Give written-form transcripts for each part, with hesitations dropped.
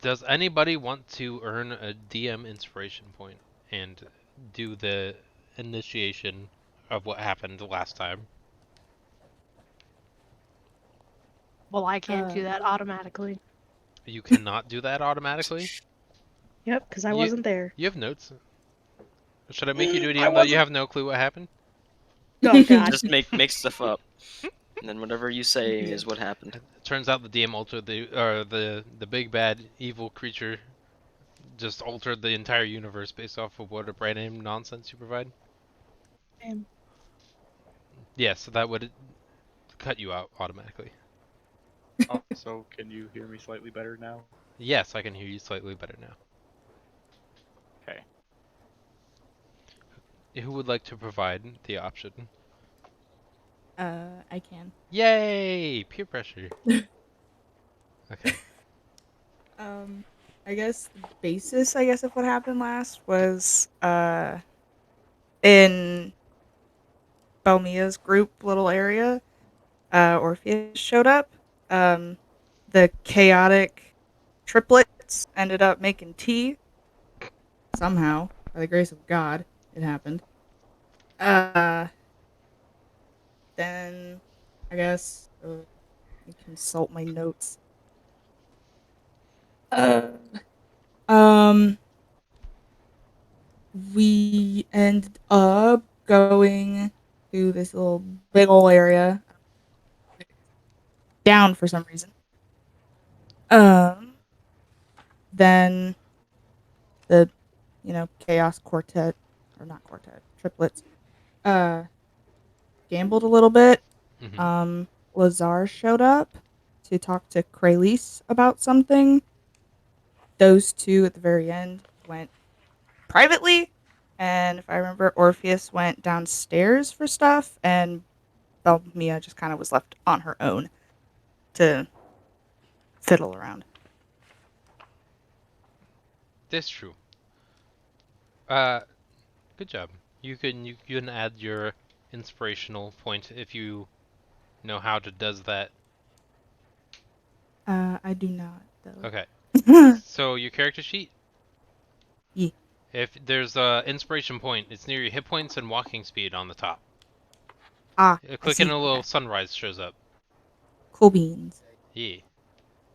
Does anybody want to earn a DM inspiration point and do the initiation of what happened last time? Well, I can't Uh, do that automatically. You cannot do that automatically. Yep, because I You wasn't there. you have notes. Should I make you do it I even though you wasn't. have no clue what happened? Oh God. Just make stuff up, and then whatever you say is what happened. It turns out the DM altered the big bad evil creature just altered the entire universe based off of what a brand name nonsense you provide. Damn. Yeah, so that would cut you out automatically. Also, can you hear me slightly better now? Yes, I can hear you slightly better now. Okay. Who would like to provide the option? I can. Yay! Peer pressure. Okay. I guess the basis, of what happened last was, in Belmia's group little area, Orpheus showed up. Um, the chaotic triplets ended up making tea. Somehow, by the grace of God, it happened. Uh, then, I guess, let me consult my notes. Uh, um, we ended up going to this little big ol' area down for some reason. Um, then the chaos quartet, or not quartet, triplets, uh gambled a little bit. Hmm. Lazar showed up to talk to Kralis about something. Those two at the very end went privately, and if I remember, Orpheus went downstairs for stuff, and Belmia just kind of was left on her own to fiddle around. That's true. Uh, Good job. You can add your inspirational point if you know how to does that. I do not though. Okay. So your character sheet, Yeah. if there's a inspiration point, it's near your hit points and walking speed on the top. I Click and see. a little Okay. sunrise shows up. Cool beans. Yeah,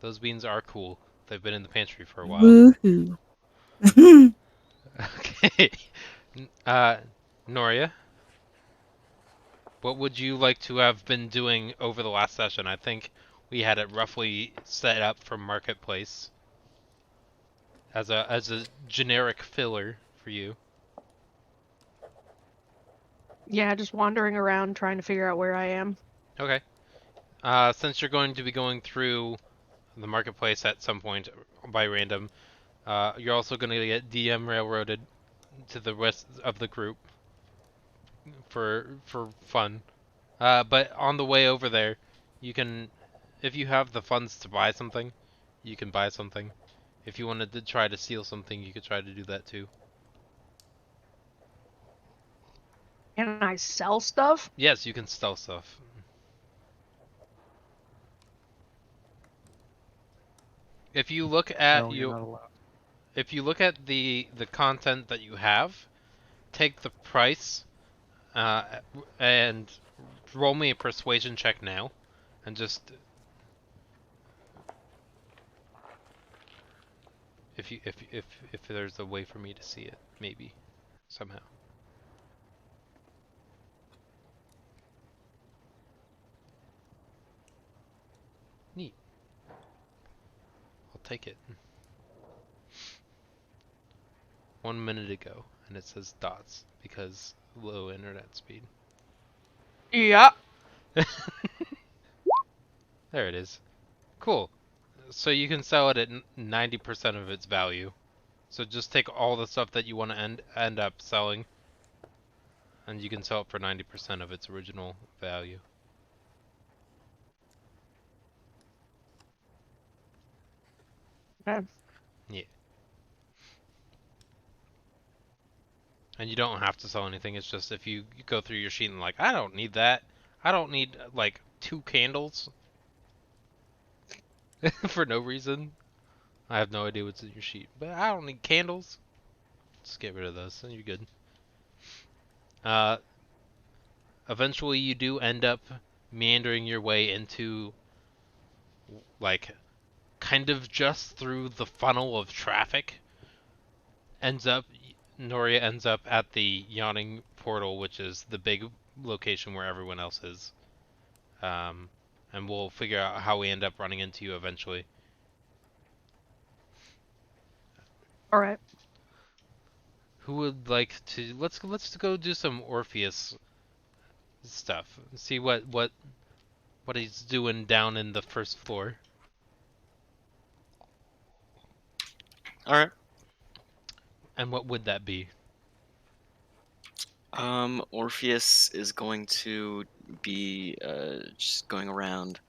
those beans are cool. They've been in the pantry for a while. Woohoo. Okay. Uh, Noria, what would you like to have been doing over the last session? I think we had it roughly set up for marketplace as a generic filler for you. Yeah, just wandering around trying to figure out where I am. Okay. Since you're going to be going through the marketplace at some point by random, you're also going to get DM railroaded to the rest of the group for fun. But on the way over there, you can, if you have the funds to buy something, you can buy something. If you wanted to try to steal something, you could try to do that too. Can I sell stuff? Yes, you can steal stuff. If you look at No, you're not allowed. if you look at the content that you have, take the price uh, and roll me a persuasion check now, and just if there's a way for me to see it, maybe somehow. Neat. I'll take it. 1 minute ago, and it says dots because low internet speed. Yeah. There it is. Cool. So you can sell it at 90% of its value. So just take all the stuff that you want to end up selling, and you can sell it for 90% of its original value. Okay. Yeah. And you don't have to sell anything. It's just if you go through your sheet and like, I don't need that. I don't need like 2 candles for no reason. I have no idea what's in your sheet, but I don't need candles. Just get rid of those, and you're good. Uh, Eventually you do end up meandering your way into, like, kind of just through the funnel of traffic. Noria ends up at the Yawning Portal, which is the big location where everyone else is. Um, and we'll figure out how we end up running into you eventually. All right. Who would like to? Let's go do some Orpheus stuff. See what he's doing down in the first floor. All right. And what would that be? Orpheus is going to be just going around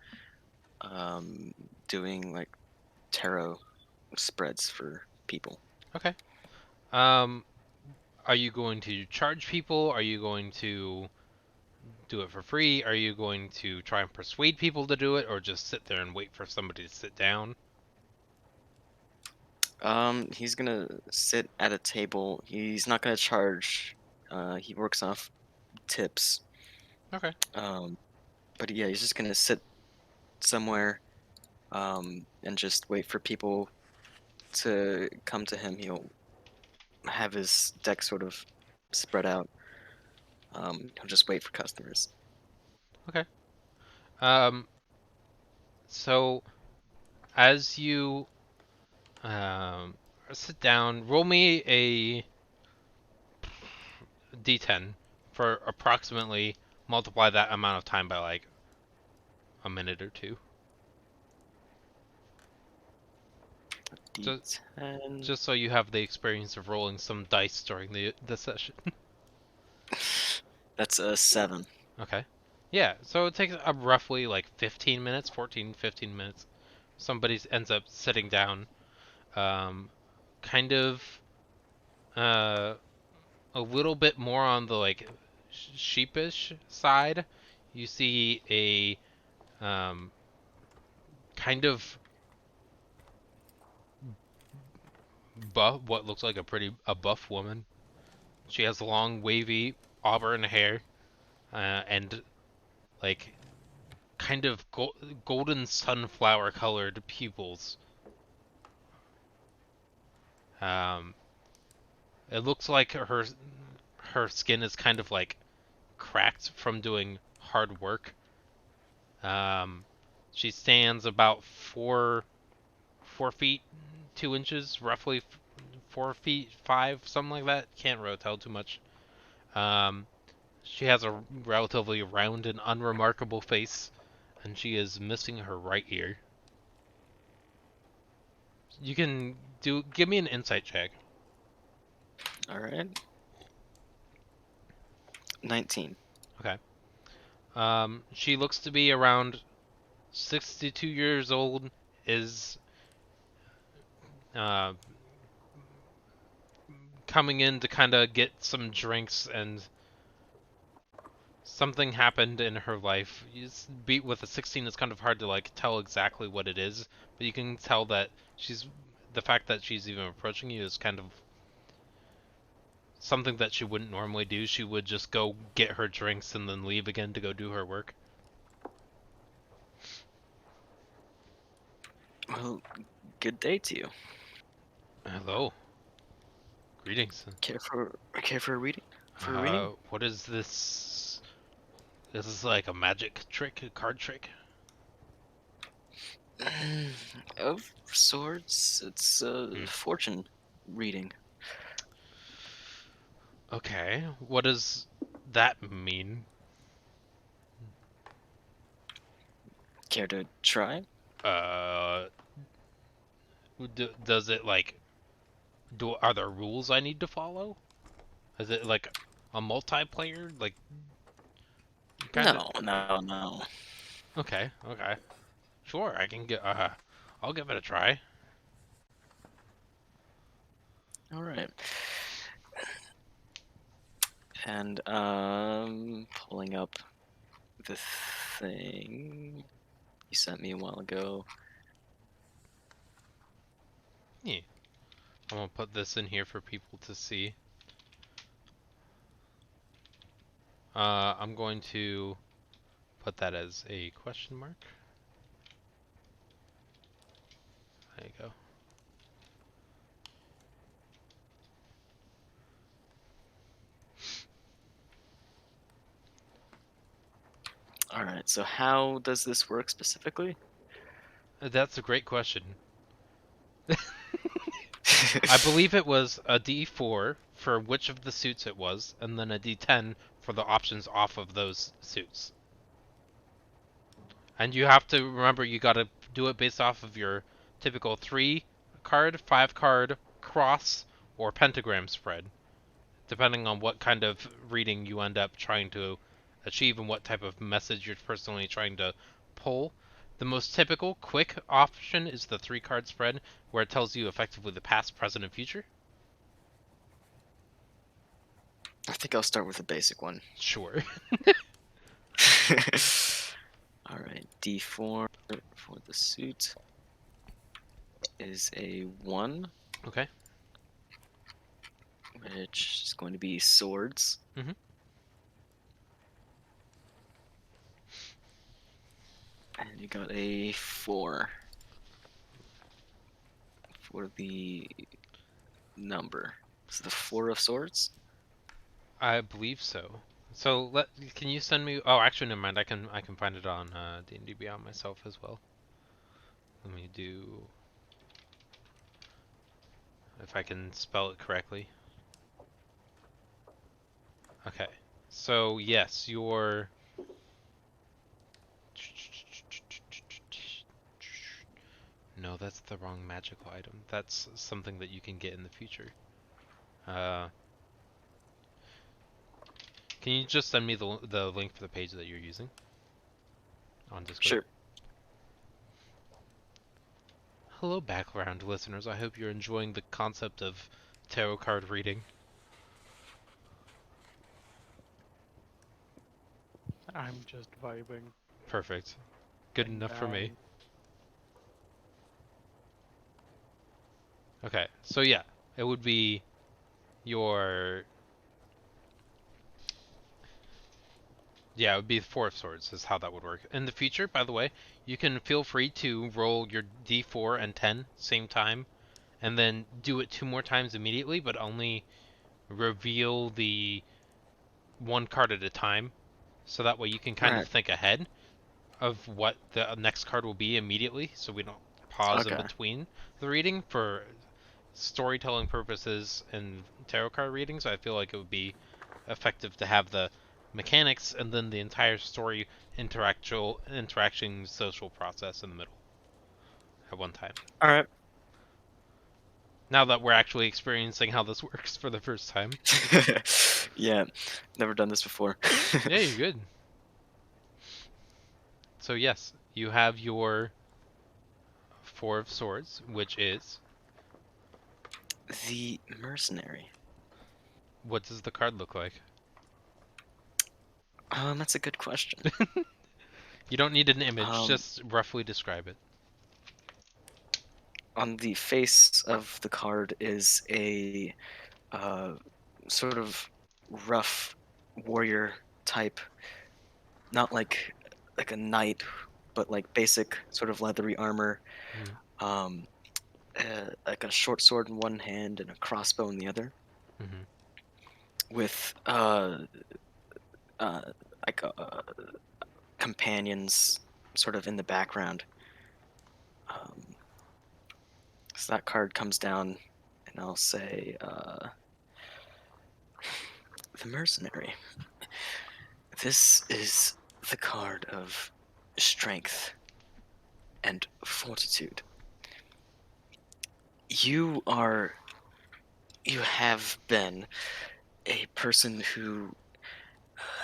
doing like tarot spreads for people. Okay. Um, are you going to charge people? Are you going to do it for free? Are you going to try and persuade people to do it, or just sit there and wait for somebody to sit down? He's gonna sit at a table. He's not gonna charge. He works off tips. Okay. But yeah, he's just gonna sit somewhere, and just wait for people to come to him. He'll have his deck sort of spread out. He'll just wait for customers. Okay. Um, so as you sit down, roll me a d10 for approximately multiply that amount of time by like a minute or two. Just D10. just so you have the experience of rolling some dice during the session. That's a 7. Okay. Yeah, so it takes up roughly like 15 minutes, 14, 15 minutes. Somebody ends up sitting down, kind of uh, a little bit more on the like sheepish side. You see a kind of buff, what looks like a buff woman. She has long, wavy auburn hair, and like kind of golden sunflower colored pupils. Um, it looks like her skin is kind of like cracked from doing hard work. Um, she stands about 4 feet 2 inches, roughly 4 feet 5, something like that. Can't really tell too much. Um, she has a relatively round and unremarkable face, and she is missing her right ear. You can give me an insight check. All right. 19. Okay. She looks to be around 62 years old, is uh, coming in to kind of get some drinks, and something happened in her life. Beat with a 16, it's kind of hard to like tell exactly what it is, but you can tell that the fact that she's even approaching you is kind of something that she wouldn't normally do. She would just go get her drinks and then leave again to go do her work. Well, good day to you. Hello. Greetings. Care for a reading? For a reading? What is this? This is like a magic trick, a card trick? Of sorts. It's a Hmm. fortune reading. Okay. What does that mean? Care to try? Uh, does it like are there rules I need to follow? Is it like a multiplayer like kind of? No. Okay, okay. Sure, I can get I'll give it a try. All right. And pulling up the thing you sent me a while ago. Yeah. I'm gonna put this in here for people to see. I'm going to put that as a question mark. There you go. All right. So how does this work specifically? That's a great question. I believe it was a D4 for which of the suits it was, and then a D10 for the options off of those suits. And you have to remember you gotta do it based off of your typical 3 card, 5 card, cross, or pentagram spread, depending on what kind of reading you end up trying to achieve and what type of message you're personally trying to pull. The most typical, quick option is the 3 card spread, where it tells you effectively the past, present, and future. I think I'll start with the basic one. Sure. All right. D4 for the suit is a 1, Okay. which is going to be swords. Mhm. And you got a 4 for the number. So the 4 of swords? I believe so. So can you send me? Oh, actually, never mind. I can find it on D&D Beyond myself as well. Let me do if I can spell it correctly. Okay. So yes, your no, that's the wrong magical item. That's something that you can get in the future. Uh, can you just send me the link for the page that you're using on Discord? Sure. Hello, background listeners. I hope you're enjoying the concept of tarot card reading. I'm just vibing. Perfect. Good Laying enough for me. down. Okay, so yeah, it would be your... Yeah, it would be 4 of swords is how that would work. In the future, by the way, you can feel free to roll your d4 and 10 same time, and then do it 2 more times immediately, but only reveal the 1 card at a time, so that way you can kind of Right. think ahead of what the next card will be immediately, so we don't pause in Okay. between the reading for storytelling purposes and tarot card readings. I feel like it would be effective to have the mechanics and then the entire story interaction social process in the middle at one time. All right. Now that we're actually experiencing how this works for the first time. Yeah, never done this before. Yeah, you're good. So yes, you have your 4 of swords, which is... The mercenary. What does the card look like? That's a good question. You don't need an image, Um, just roughly describe it. on the face of the card is a sort of rough warrior type, not like a knight, but like basic sort of leathery armor. Mm-hmm. Like a short sword in one hand and a crossbow in the other, Mm-hmm. with like companions sort of in the background. So that card comes down, and I'll say the mercenary. This is the card of strength and fortitude. You have been a person who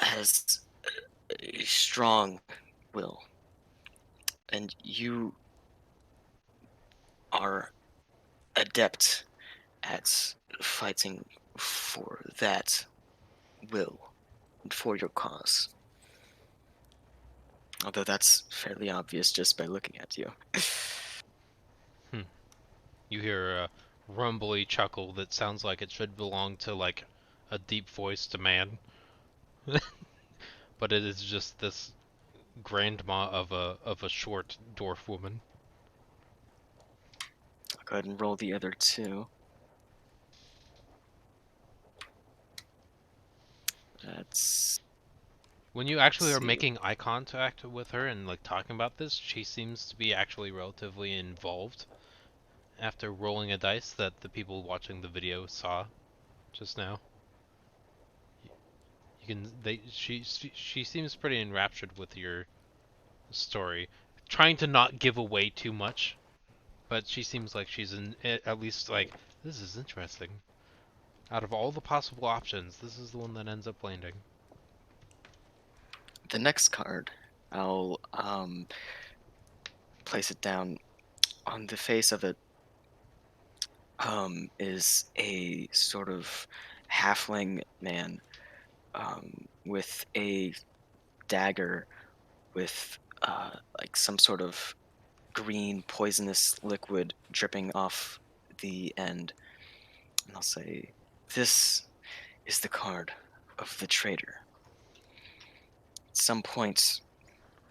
has a strong will, and you are adept at fighting for that will and for your cause. Although that's fairly obvious just by looking at you. You hear a rumbly chuckle that sounds like it should belong to like a deep-voiced man, but it is just this grandma of a short dwarf woman. I'll go ahead and roll the other two. That's When you actually are see. making eye contact with her and like talking about this, she seems to be actually relatively involved after rolling a dice that the people watching the video saw just now. You can she seems pretty enraptured with your story, trying to not give away too much, but she seems like she's at least like, this is interesting. Out of all the possible options, this is the one that ends up landing. The next card, I'll place it down. On the face of it is a sort of halfling man with a dagger with like some sort of green poisonous liquid dripping off the end. And I'll say, this is the card of the traitor. At some point,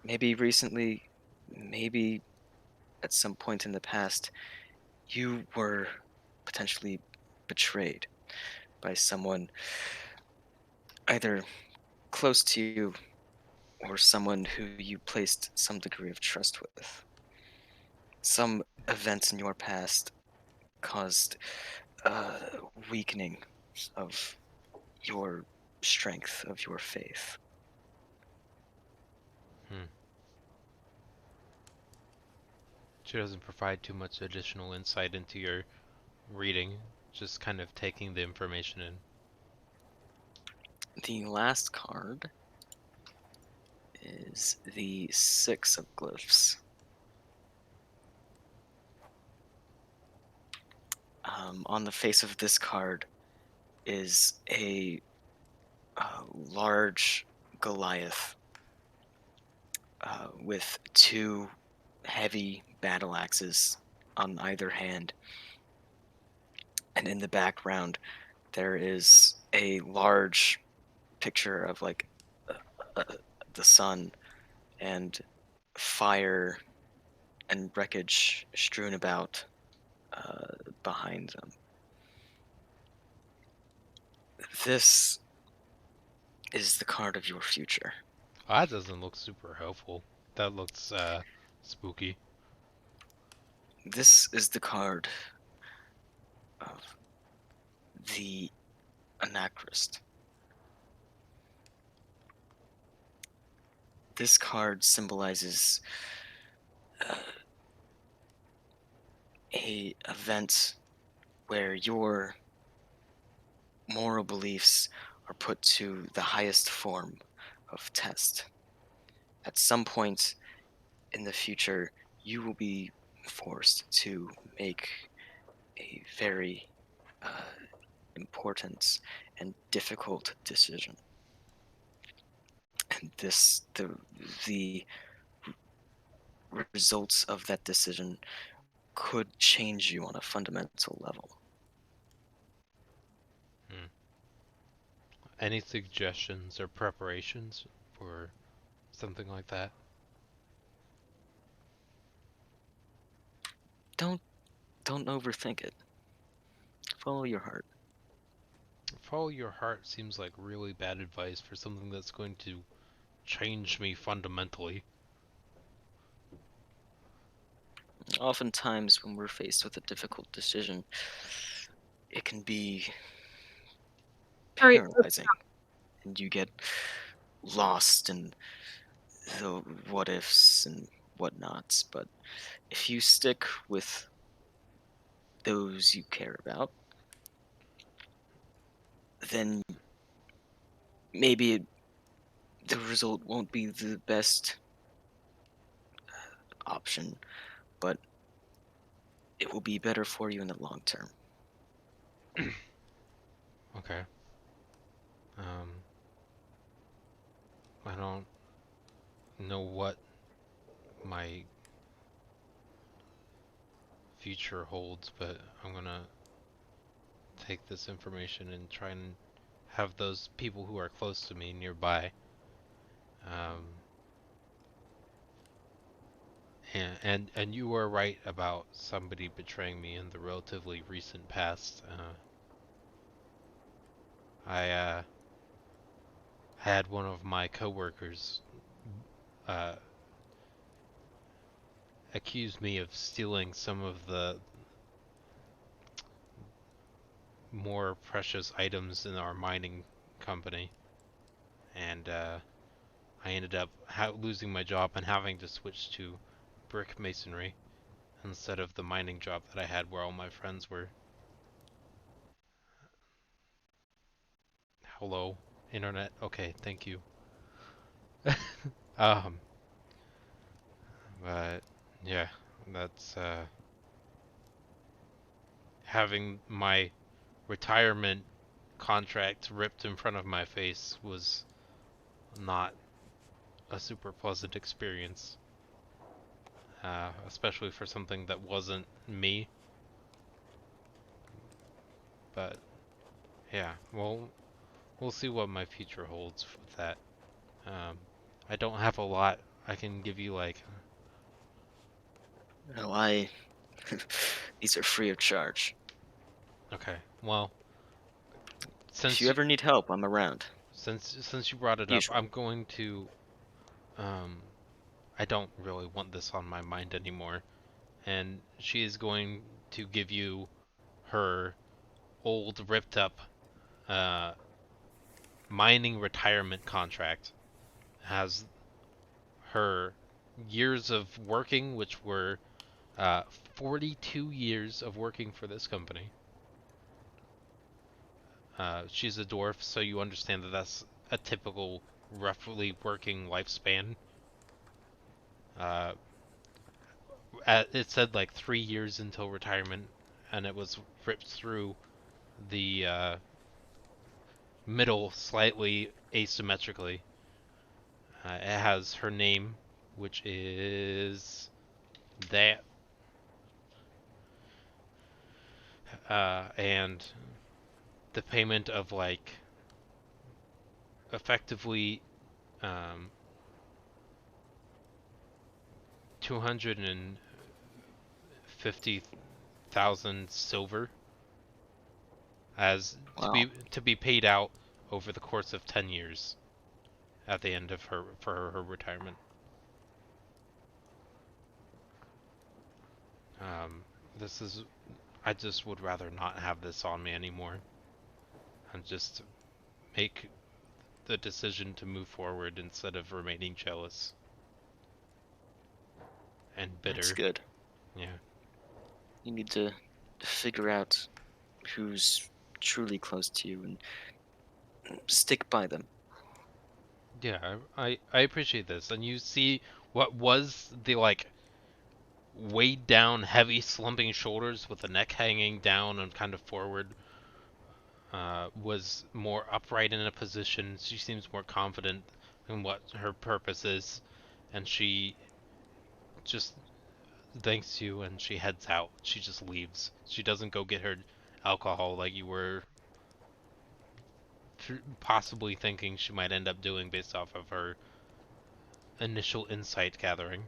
maybe recently, maybe at some point in the past, you were potentially betrayed by someone either close to you or someone who you placed some degree of trust with. Some events in your past caused weakening of your strength, of your faith. She doesn't provide too much additional insight into your reading, just kind of taking the information in. The last card is the Six of Glyphs. On the face of this card is a large Goliath with two heavy battle axes on either hand. And in the background, there is a large picture of like uh, the sun and fire and wreckage strewn about behind them. This is the card of your future. Oh, that doesn't look super helpful. That looks spooky. This is the card of the Anachrist. This card symbolizes a event where your moral beliefs are put to the highest form of test. At some point in the future, you will be forced to make a very important and difficult decision. And the results of that decision could change you on a fundamental level. Any suggestions or preparations for something like that? Don't overthink it. Follow your heart. Follow your heart seems like really bad advice for something that's going to change me fundamentally. Oftentimes, when we're faced with a difficult decision, it can be Alright, paralyzing, and you get lost in the what ifs and whatnots. But if you stick with those you care about, then maybe the result won't be the best option, but it will be better for you in the long term. Okay. I don't know what my future holds, but I'm gonna take this information and try and have those people who are close to me nearby. And you were right about somebody betraying me in the relatively recent past. I had one of my coworkers accuse me of stealing some of the more precious items in our mining company, and I ended up losing my job and having to switch to brick masonry instead of the mining job that I had where all my friends were. Hello, internet. Okay, thank you. um, but yeah, that's having my retirement contract ripped in front of my face was not a super pleasant experience, especially for something that wasn't me. But yeah, well, we'll see what my future holds with that. I don't have a lot. I can give you like, Oh, these are free of charge. okay, well, If you since ever need help, I'm around. since you brought it up, Usually. I'm going to I don't really want this on my mind anymore. And she is going to give you her old, ripped up uh, mining retirement contract. Has her years of working, which were 42 years of working for this company. She's a dwarf, so you understand that that's a typical, roughly working lifespan. Uh, it said like 3 years until retirement, and it was ripped through the middle slightly asymmetrically. It has her name, which is that, and the payment of like effectively 250,000 silver as Wow. to be paid out over the course of 10 years at the end of her retirement. This is I just would rather not have this on me anymore and just make the decision to move forward instead of remaining jealous and That's bitter. good. Yeah. You need to figure out who's truly close to you and stick by them. Yeah, I appreciate this. And you see what was the like weighed down, heavy slumping shoulders with the neck hanging down and kind of forward was more upright in a position. She seems more confident in what her purpose is, and she just thanks you and she heads out. She just leaves. She doesn't go get her alcohol like you were possibly thinking she might end up doing based off of her initial insight gathering.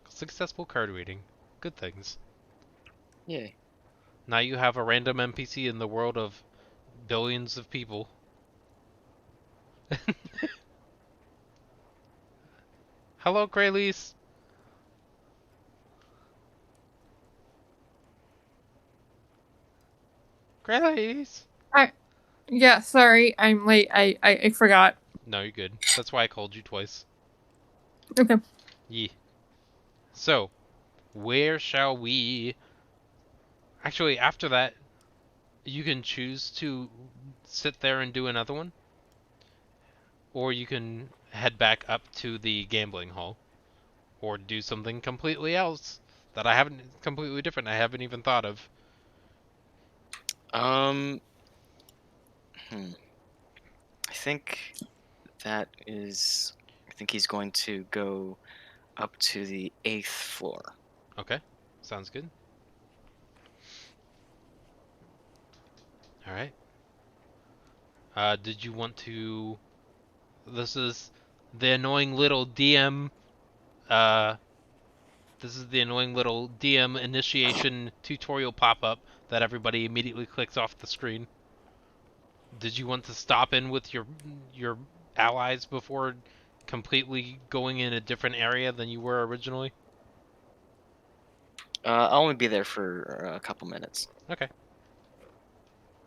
Successful card reading. Good things. Yay. Now you have a random NPC in the world of billions of people. Hello, Graylease. Graylease. Yeah, sorry, I'm late. I forgot. No, you're good. That's why I called you twice. Okay. Yeah. So, where shall we... Actually, after that, you can choose to sit there and do another one, or you can head back up to the gambling hall, or do something completely else that I haven't completely different. I haven't even thought of. Hmm. I think that is. I think he's going to go up to the 8th floor. Okay, sounds good. All right. Did you want to? This is the annoying little DM. Uh, this is the annoying little DM initiation tutorial pop-up that everybody immediately clicks off the screen. Did you want to stop in with your allies before completely going in a different area than you were originally? I'll only be there for a couple minutes. Okay.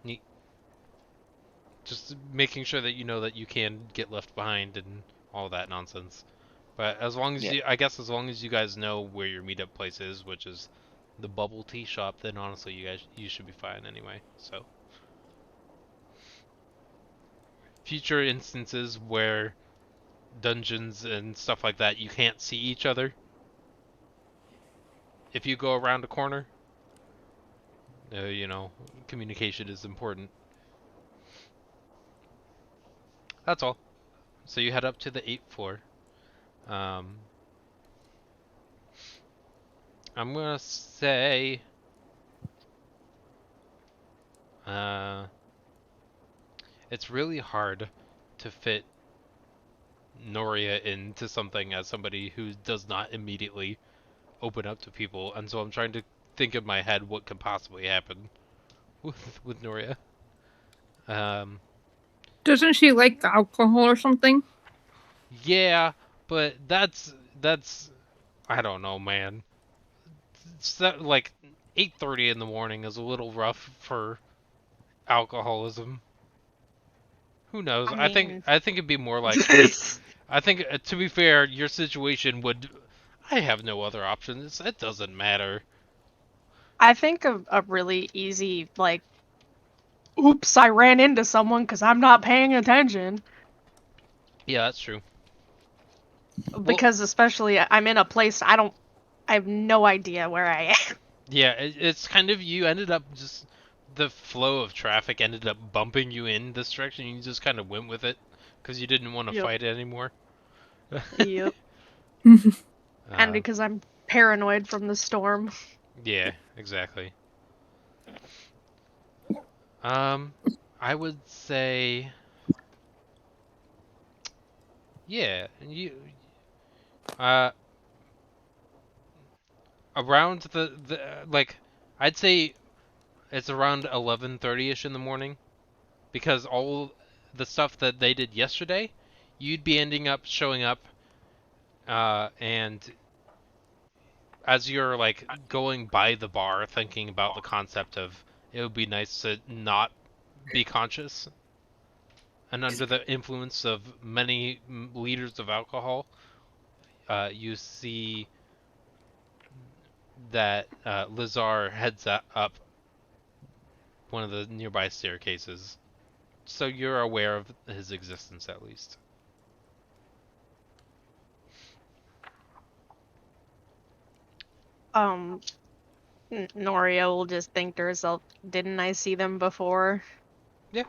Neat. Just making sure that you know that you can get left behind and all that nonsense. But as long as Yeah. I guess as long as you guys know where your meetup place is, which is the bubble tea shop, then honestly you should be fine anyway. So future instances where dungeons and stuff like that you can't see each other. If you go around a corner, you know, communication is important. That's all. So you head up to the 8th floor. Um, I'm gonna say, uh, it's really hard to fit Noria into something as somebody who does not immediately open up to people, and so I'm trying to think in my head what could possibly happen with Noria. Um, Doesn't she like alcohol or something? yeah, but that's I don't know, man. Like 8:30 in the morning is a little rough for alcoholism. Who knows? I mean, I think it'd be more like I think to be fair, your situation would I have no other options. It doesn't matter. I think a really easy, like, oops, I ran into someone because I'm not paying attention. Yeah, that's true. Well, Because especially I'm in a place I have no idea where I am. yeah, it's kind of you ended up just the flow of traffic ended up bumping you in this direction. You just kind of went with it because you didn't want to Yep. fight it anymore. Yep. And uh, because I'm paranoid from the storm. yeah, exactly. Um, I would say, yeah, uh, around the like, I'd say it's around 11:30ish in the morning because all the stuff that they did yesterday, you'd be ending up showing up, and as you're like going by the bar, thinking about the concept of it would be nice to not be conscious and under the influence of many liters of alcohol, you see that Lazar heads up one of the nearby staircases. So you're aware of his existence at least. Um, Noria will just think to herself, didn't I see them before? Yeah.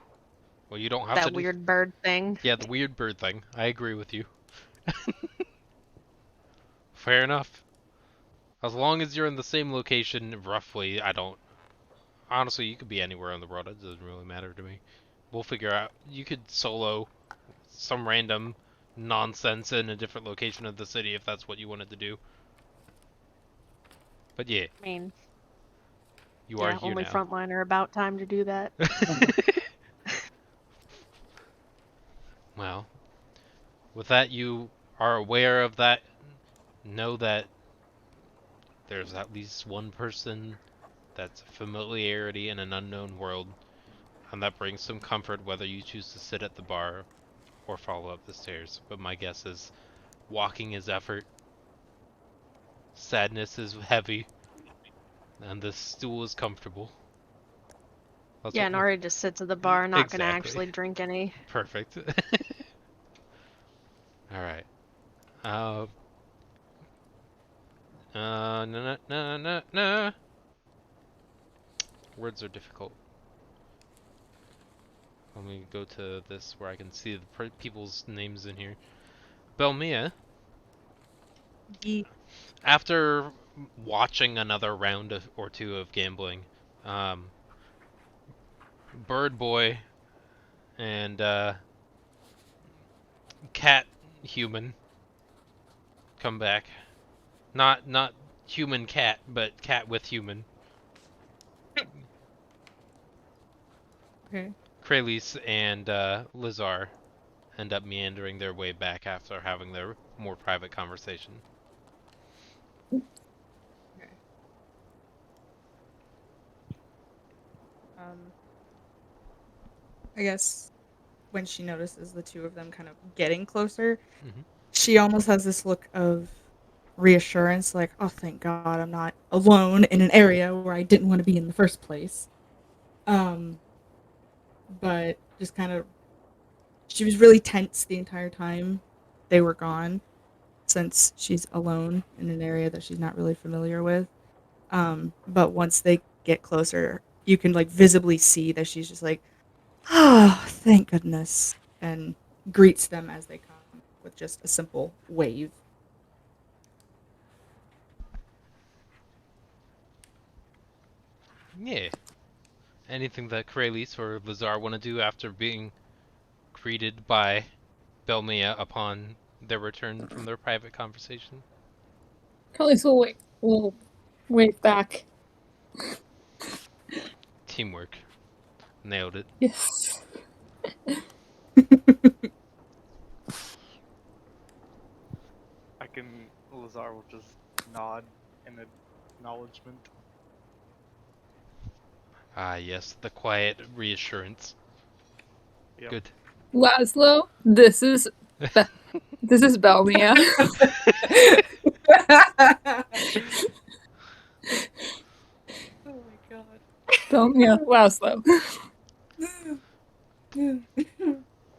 Well, you don't have to That do. weird bird thing. Yeah, the weird bird thing. I agree with you. Fair enough. As long as you're in the same location, roughly, I don't. Honestly, you could be anywhere in the world. It doesn't really matter to me. We'll figure out. You could solo some random nonsense in a different location of the city if that's what you wanted to do. But yeah, I mean, you are yeah, here only now. frontliner about time to do that. Well, with that, you are aware of that. Know that there's at least one person that's a familiarity in an unknown world, and that brings some comfort whether you choose to sit at the bar or follow up the stairs. But my guess is walking is effort, sadness is heavy, and the stool is comfortable. That's Yeah, what Noria just sits at the bar, not gonna exactly. actually drink any. Perfect. All right. Uh, na na na na na. Words are difficult. Let me go to this where I can see the people's names in here. Belmia, After watching another round or two of gambling, Bird Boy and Cat Human come back. Not human cat, but cat with human. Okay. Kralis and Lazar end up meandering their way back after having their more private conversation. Okay. I guess when she notices the two of them kind of getting closer, Mhm. she almost has this look of reassurance, like, oh, thank God I'm not alone in an area where I didn't want to be in the first place. But just kind of, she was really tense the entire time they were gone, since she's alone in an area that she's not really familiar with. But once they get closer, you can like visibly see that she's just like, oh, thank goodness, and greets them as they come with just a simple wave. Yeah. Anything that Kralis or Lazar want to do after being greeted by Belmia upon their return from their private conversation? Kelly's will wave back. Teamwork. Nailed it. Yes. Lazar will just nod in acknowledgement. Ah, yes, the quiet reassurance. Yep. Good. Laszlo, this is Belmia. Oh my God. Belmia, Laszlo.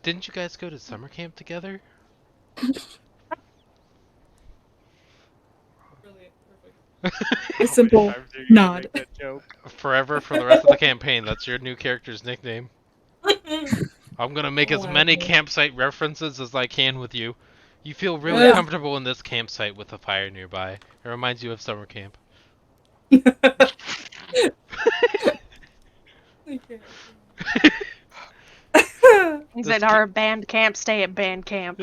Didn't you guys go to summer camp together? Brilliant. Perfect. A How many simple times are you gonna nod. make that joke? Forever for the rest of the campaign, that's your new character's nickname. I'm gonna make as many Whatever. campsite references as I can with you. You feel really Yeah. comfortable in this campsite with a fire nearby. It reminds you of summer camp. Okay. He's This at our band camp. Stay at band camp.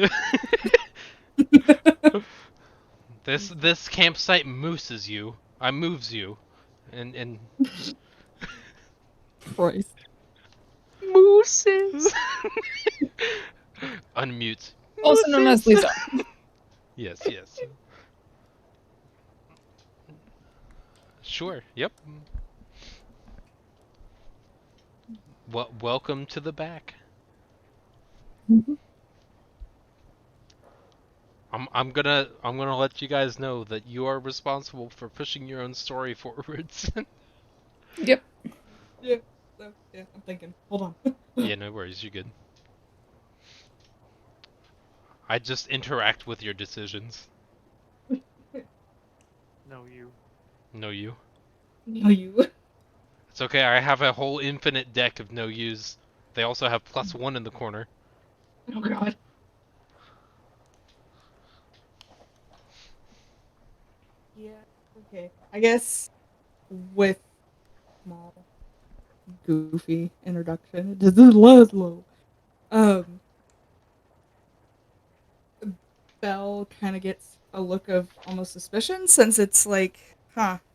this campsite mooses you. I moves you. And Christ. Mooses. unmute. Also known as Mooses! Lisa. Yes, yes. Sure, yep. Welcome to the back. Mhm. I'm gonna let you guys know that you are responsible for pushing your own story forwards. Yep. Yeah. Yeah, I'm thinking. Hold on. Yeah, no worries, you're good. I just interact with your decisions. No, you. No you. No, you. It's okay, I have a whole infinite deck of no use. They also have +1 in the corner. Oh God. Yeah. Okay. I guess with small, goofy introduction, this is Laszlo. Um, Belle kind of gets a look of almost suspicion since it's like,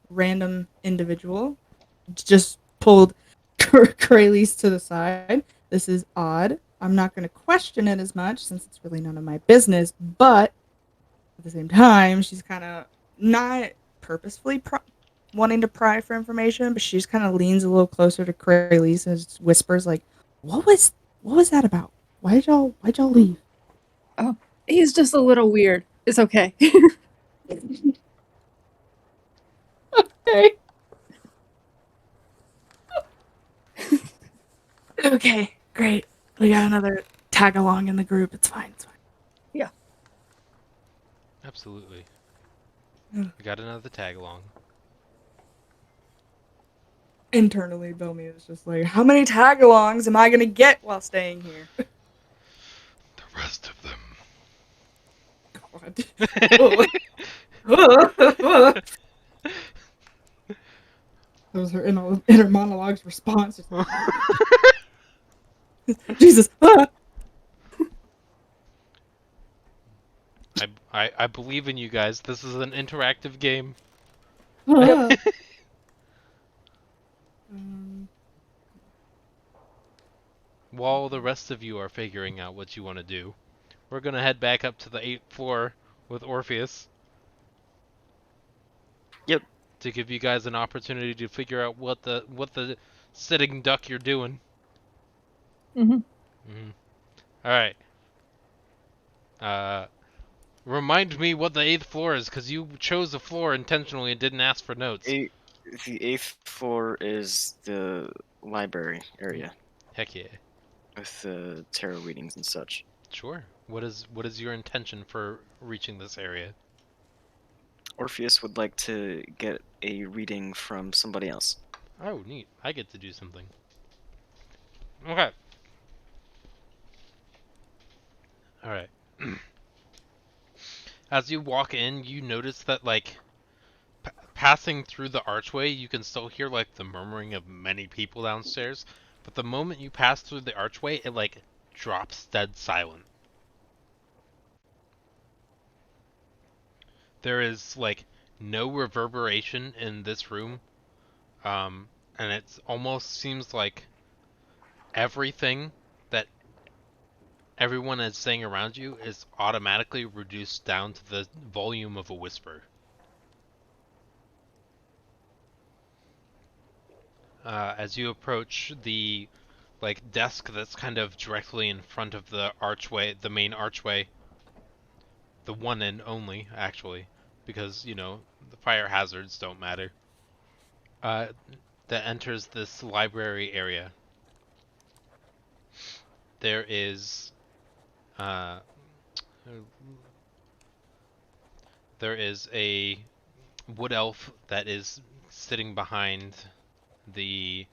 random individual just pulled Kralis to the side. This is odd. I'm not going to question it as much since it's really none of my business, but at the same time, she's kind of not purposefully wanting to pry for information, but she just kind of leans a little closer to Kralis and just whispers like, what was that about? Why'd y'all leave?" Oh, he's just a little weird. It's okay. Okay. Okay, great. We got another tag along in the group. It's fine. It's fine. Absolutely. Ugh. We got another tag along. Internally, Bomi is just like, how many tag alongs am I gonna get while staying here? The rest of them. God. Oh. That was her inner monologue's response. Jesus. I believe in you guys. This is an interactive game. Um, While the rest of you are figuring out what you want to do, we're gonna head back up to the 8th floor with Orpheus. Yep. To give you guys an opportunity to figure out what the sitting duck you're doing. Mhm. All right. Remind me what the 8th floor is, because you chose a floor intentionally and didn't ask for notes. The 8th floor is the library area Heck yeah. with tarot readings and such. Sure. What is your intention for reaching this area? Orpheus would like to get a reading from somebody else. Oh, neat. I get to do something. Okay. All right. As you walk in, you notice that like passing through the archway, you can still hear like the murmuring of many people downstairs, but the moment you pass through the archway, it like drops dead silent. There is like no reverberation in this room, and it almost seems like everything that everyone is saying around you is automatically reduced down to the volume of a whisper. As you approach the like desk that's kind of directly in front of the archway, the main archway, the one and only actually, because you know the fire hazards don't matter. Uh, that enters this library area. There is uh, there is a wood elf that is sitting behind the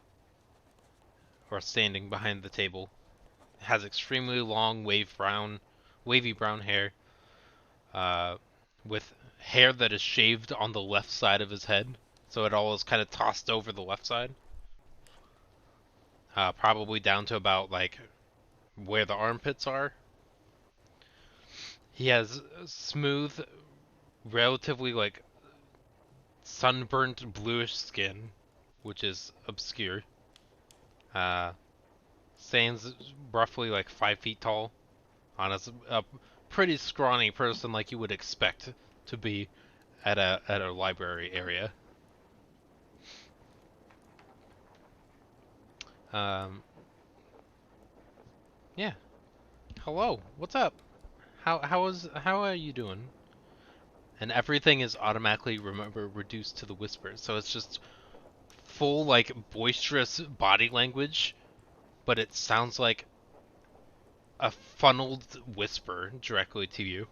or standing behind the table. Has extremely long wavy brown hair, uh, with hair that is shaved on the left side of his head, so it all is kind of tossed over the left side, probably down to about like where the armpits are. He has smooth, relatively like sunburnt bluish skin, which is obscure. Uh, stands roughly like 5 feet tall, on a pretty scrawny person like you would expect to be at a library area. Um, yeah. Hello. What's up? How are you doing? And everything is automatically reduced to the whisper, so it's just full like boisterous body language, but it sounds like a funneled whisper directly to you.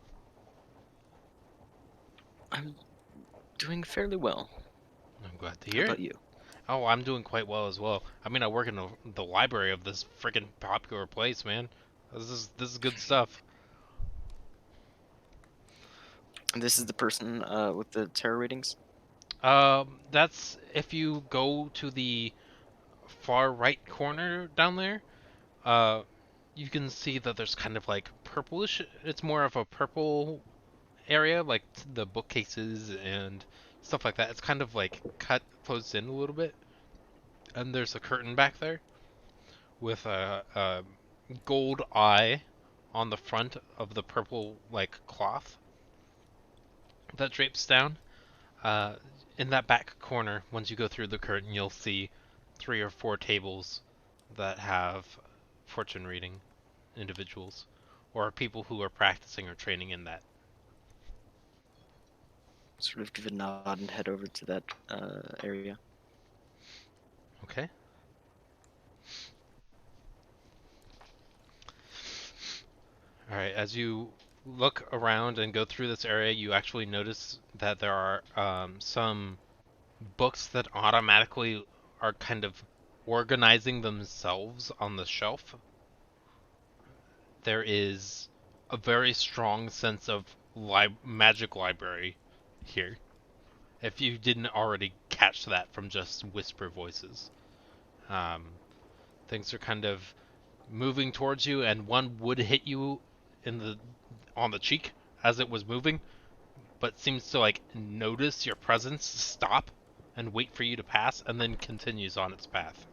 I'm doing fairly well. I'm glad to How hear it. about you? Oh, I'm doing quite well as well. I mean, I work in the library of this freaking popular place, man. This is good stuff. And this is the person with the tarot readings? That's if you go to the far right corner down there. Uh, you can see that there's kind of like purplish. It's more of a purple area, like the bookcases and stuff like that. It's kind of like cut closed in a little bit, and there's a curtain back there with a gold eye on the front of the purple like cloth that drapes down. Uh, in that back corner, once you go through the curtain, you'll see 3 or 4 tables that have fortune reading individuals or people who are practicing or training in that. Sort of give a nod and head over to that area. Okay. All right. As you look around and go through this area, you actually notice that there are some books that automatically are kind of organizing themselves on the shelf. There is a very strong sense of magic library here. If you didn't already catch that from just whisper voices. Things are kind of moving towards you, and one would hit you on the cheek as it was moving, but seems to like notice your presence, stop, and wait for you to pass, and then continues on its path.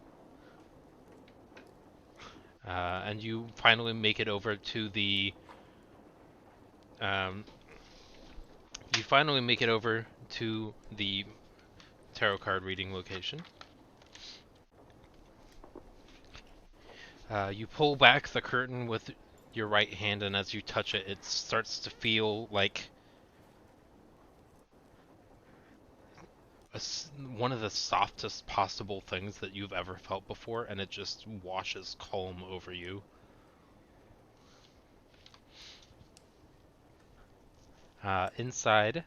And you finally make it over to the. You finally make it over to the tarot card reading location. You pull back the curtain with your right hand, and as you touch it, it starts to feel like one of the softest possible things that you've ever felt before, and it just washes calm over you. Inside,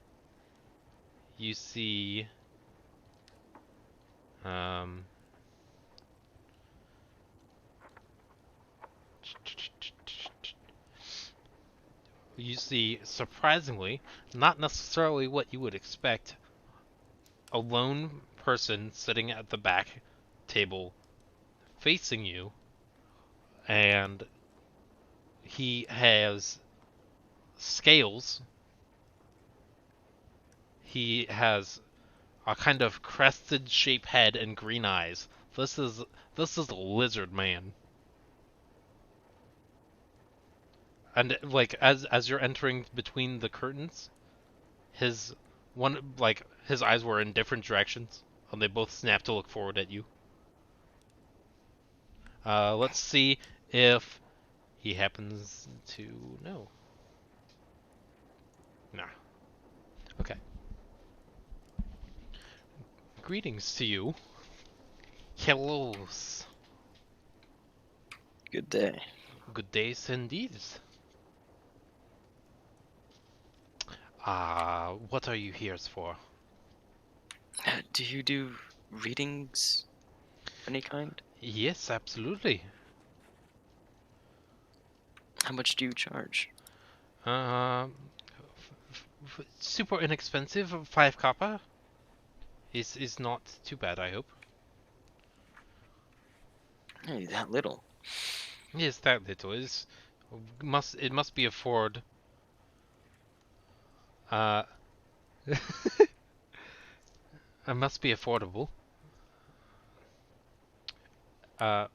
you see surprisingly, not necessarily what you would expect, a lone person sitting at the back table facing you, and he has scales. He has a kind of crested shape head and green eyes. This is a lizard man. And like as you're entering between the curtains, his his eyes were in different directions, and they both snap to look forward at you. Let's see if he happens to know. Nah. Okay. Greetings to you. Hellos. Good day. Good days indeed. What are you here for? Do you do readings of any kind? Yes, absolutely. How much do you charge? Um, Super inexpensive. 5 copper is not too bad, I hope. Hey, that little. Yes, that little is it must be afford. Uh, it must be affordable. Uh,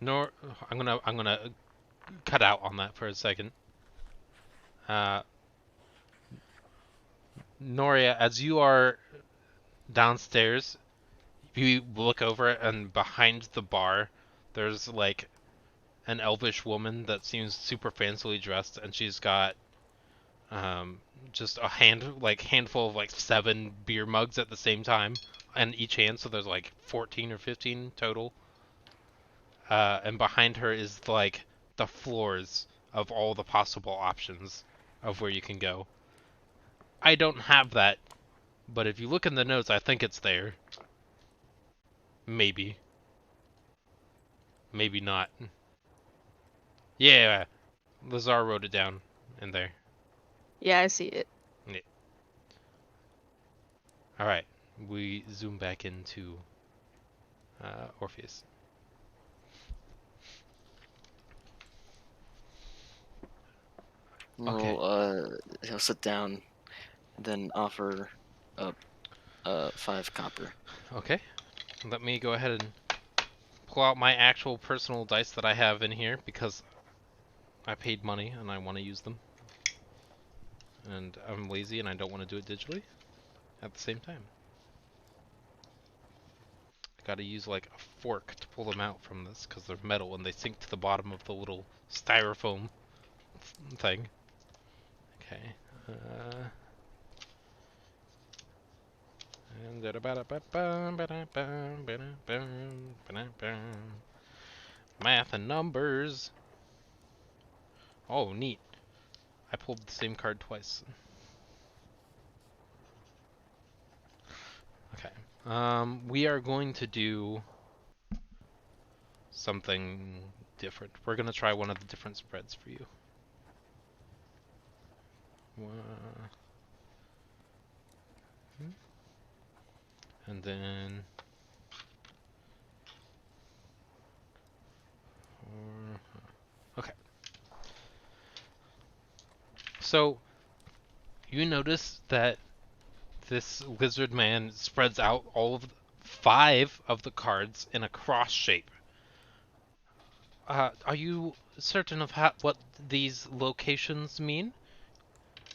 nor I'm gonna cut out on that for a second. Uh, Noria, as you are downstairs, you look over and behind the bar, there's like an elvish woman that seems super fancily dressed, and she's got just a handful of like 7 beer mugs at the same time in each hand, so there's like 14 or 15 total. And behind her is like the floors of all the possible options of where you can go. I don't have that, but if you look in the notes, I think it's there. Maybe. Maybe not. Yeah, Lazar wrote it down in there. Yeah, I see it. Yeah. Alright, we zoom back into Orpheus. Okay. He'll sit down, and then offer up 5 copper. Okay, let me go ahead and pull out my actual personal dice that I have in here because I paid money and I want to use them. And I'm lazy and I don't want to do it digitally at the same time. I gotta use like a fork to pull them out from this because they're metal and they sink to the bottom of the little styrofoam thing. Okay. Math and numbers. Oh, neat. I pulled the same card twice. Okay. We are going to do something different. We're going to try one of the different spreads for you. And then... Okay. So, you notice that this lizard man spreads out all of 5 of the cards in a cross shape. Are you certain of what these locations mean?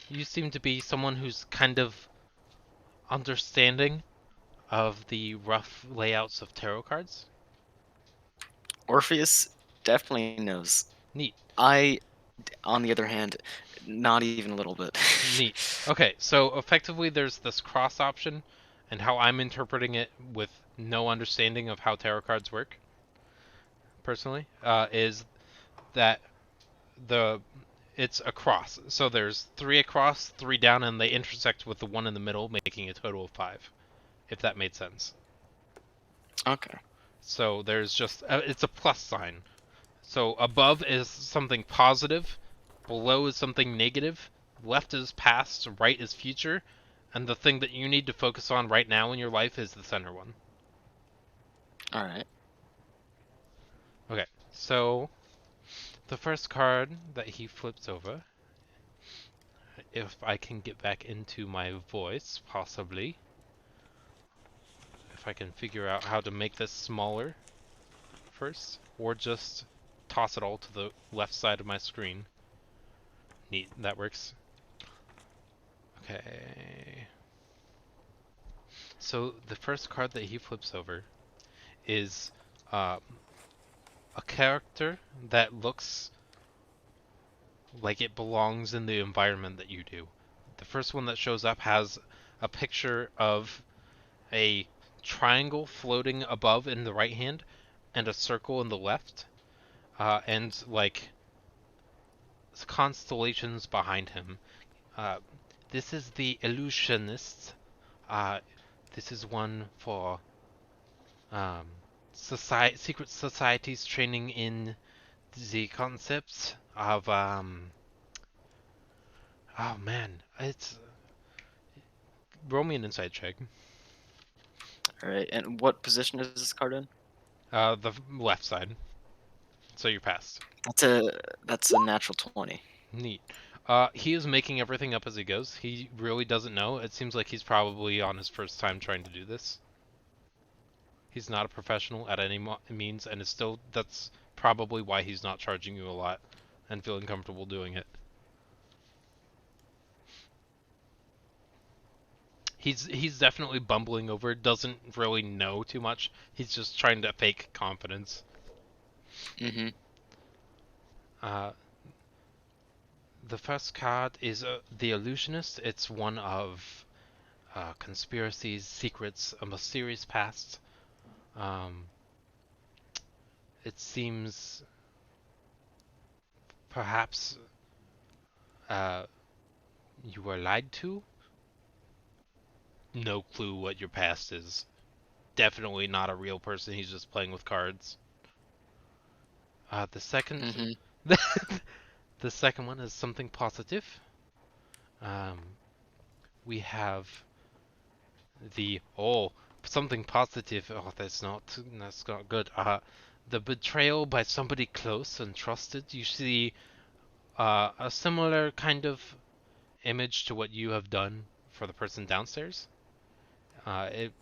You seem to be someone who's kind of understanding of the rough layouts of tarot cards. Orpheus definitely knows. Neat. I, on the other hand, not even a little bit. Neat. Okay, so effectively there's this cross option, and how I'm interpreting it with no understanding of how tarot cards work, personally, is that it's a cross. So there's 3 across, 3 down, and they intersect with the 1 in the middle, making a total of 5, if that made sense. Okay. So there's just, it's a plus sign. So above is something positive, below is something negative, left is past, right is future, and the thing that you need to focus on right now in your life is the center one. Alright. Okay, so the first card that he flips over, if I can get back into my voice, possibly, if I can figure out how to make this smaller first, or just toss it all to the left side of my screen. Neat, that works. Okay. So the first card that he flips over is a character that looks like it belongs in the environment that you do. The first one that shows up has a picture of a triangle floating above in the right hand and a circle in the left, and like constellations behind him. Uh, this is the Illusionist. This is one for secret societies training in the concepts of oh man, it's roll me an insight check. Alright, and what position is this card in? The left side. So you're past. That's a natural 20. Neat. He is making everything up as he goes. He really doesn't know. It seems like he's probably on his first time trying to do this. He's not a professional at any means, and that's probably why he's not charging you a lot and feeling comfortable doing it. He's definitely bumbling over, doesn't really know too much. He's just trying to fake confidence. Mm-hmm. The first card is the Illusionist. It's one of conspiracies, secrets, a mysterious past. It seems perhaps you were lied to. No clue what your past is. Definitely not a real person. He's just playing with cards. The second, the second one is something positive. We have something positive. Oh, that's not good. The betrayal by somebody close and trusted. You see a similar kind of image to what you have done for the person downstairs.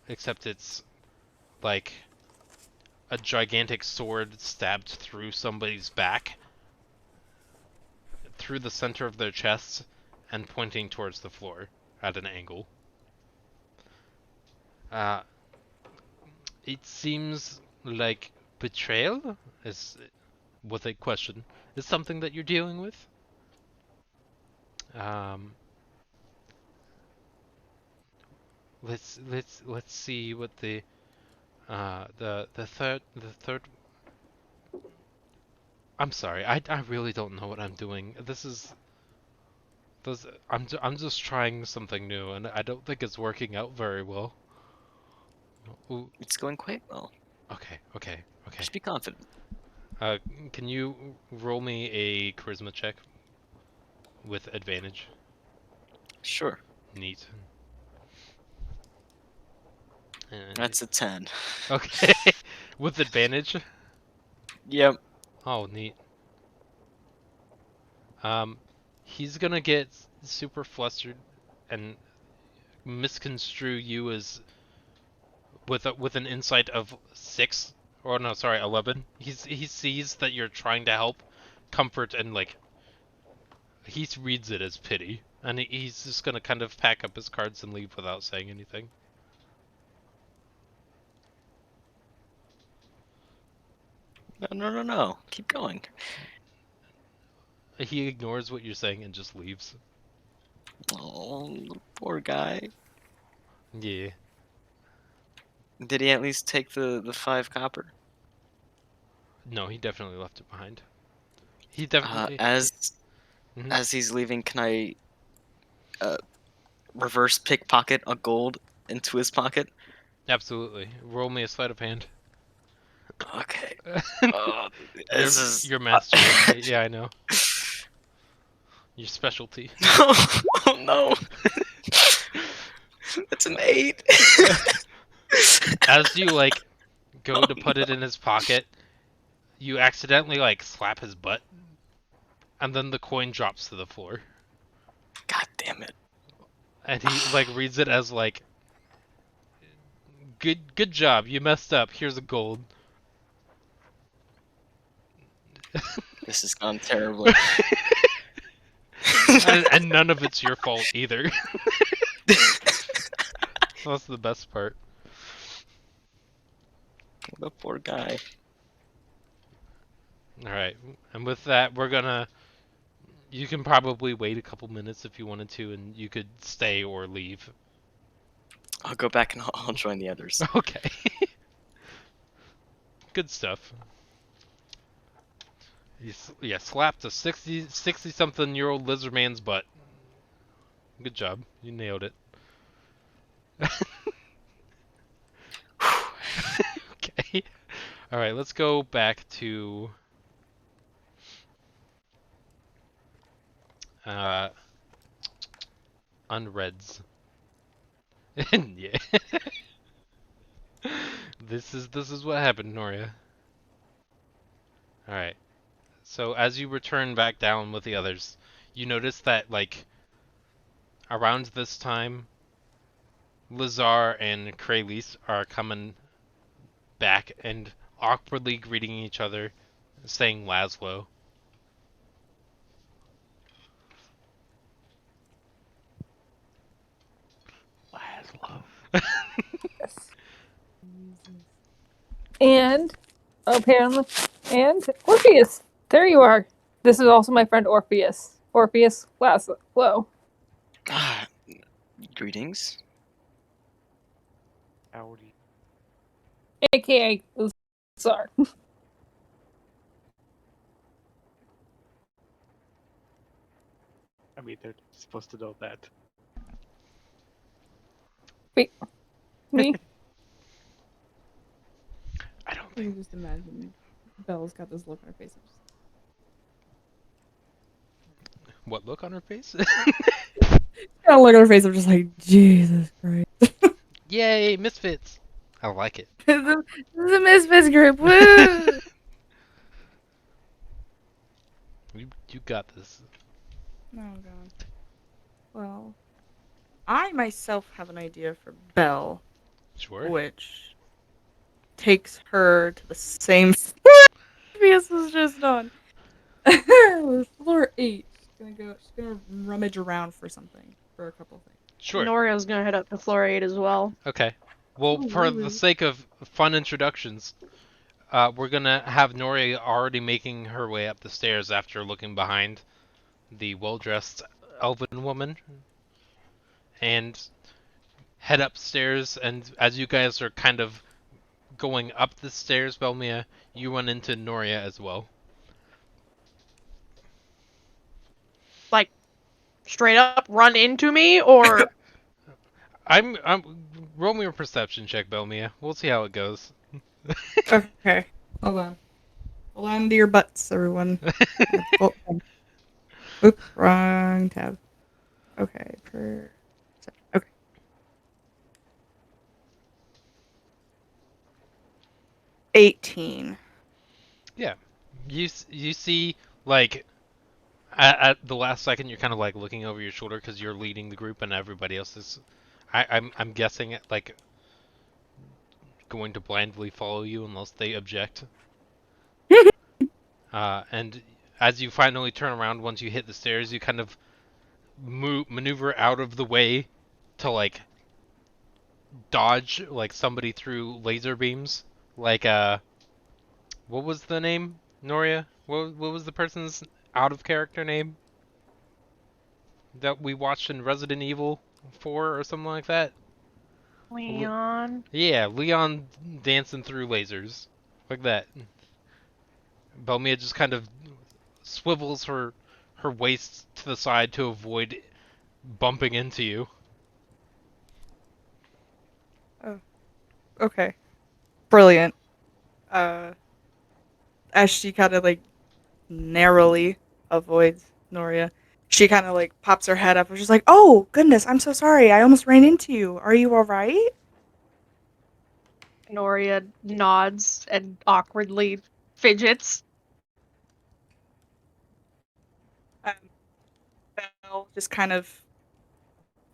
Except it's like a gigantic sword stabbed through somebody's back, through the center of their chest, and pointing towards the floor at an angle. It seems like betrayal is, with a question, is something that you're dealing with. Let's see what the third. I'm sorry, I really don't know what I'm doing. I'm just trying something new, and I don't think it's working out very well. Ooh, It's going quite well. okay. Just be confident. Can you roll me a charisma check with advantage? Sure. Neat. And That's a 10. okay. With advantage? Yep. Oh, neat. Um, he's gonna get super flustered and misconstrue you as with an insight of 6, or no, sorry, 11. He sees that you're trying to help, comfort, and like he reads it as pity, and he's just gonna kind of pack up his cards and leave without saying anything. No. Keep going. He ignores what you're saying and just leaves. Oh, poor guy. Yeah. Did he at least take the 5 copper? No, he definitely left it behind. He definitely. Mhm. As he's leaving, can I reverse pickpocket a gold into his pocket? Absolutely. Roll me a sleight of hand. Okay. Your This is your mastery. Yeah, I know. Your specialty. no, oh no. That's an 8. As you like go Oh, to put it in his pocket, you accidentally like slap his butt, and then the coin drops to the floor. God damn it. And he like reads it as like, good job, you messed up. Here's a gold. This has gone terribly. And none of it's your fault either. That's the best part. The poor guy. Alright, and with that, you can probably wait a couple minutes if you wanted to, and you could stay or leave. I'll go back and I'll join the others. Okay. Good stuff. Yeah, slapped a 60-something-year-old lizard man's butt. Good job. You nailed it. Okay. Alright, let's go back to unreds. Yeah. This is what happened, Noria. Alright. So as you return back down with the others, you notice that like around this time Lazar and Kralis are coming back and awkwardly greeting each other, saying Laszlo. Laszlo. Yes. And apparently, and Orpheus. There you are. This is also my friend Orpheus. Orpheus Laszlo. Ah, greetings. Howdy. AKA Lazar. I mean, they're supposed to know that. Me? I don't I can think. just imagine Belle's got this look on her face. What look on her face? Got a look on her face. I'm just like, Jesus Christ. Yay, misfits! I like it. This is a Misfits group. Woo! You got this. Oh god. Well, I myself have an idea for Belle, Sure. which takes her to the same Morpheus was just on. Floor 8. She's gonna rummage around for something, for a couple things. Sure. Noria's gonna head up to floor 8 as well. Okay. Well, Oh, for the really? sake of fun introductions, we're gonna have Nori already making her way up the stairs after looking behind the well-dressed elven woman, and head upstairs. And as you guys are kind of going up the stairs, Belmia, you run into Noria as well. Like, straight up run into me, or I'm roll me a perception check, Belmia. We'll see how it goes. Okay. Hold on. Hold on to your butts, everyone. Oh, oops, wrong tab. Okay, okay. 18. You see, like, at the last second, you're kind of like looking over your shoulder because you're leading the group and everybody else is. I'm guessing like going to blindly follow you unless they object. And as you finally turn around, once you hit the stairs, you kind of maneuver out of the way to like dodge like somebody through laser beams. Like what was the name, Noria? What was the person's out of character name that we watched in Resident Evil 4 or something like that? Leon. Yeah, Leon dancing through lasers like that. Belmia just kind of swivels her waist to the side to avoid bumping into you. Okay. Brilliant. As she kind of like narrowly avoids Noria, she kind of like pops her head up and she's like, "Oh goodness, I'm so sorry. I almost ran into you. Are you all right?" Noria nods and awkwardly fidgets. Belle just kind of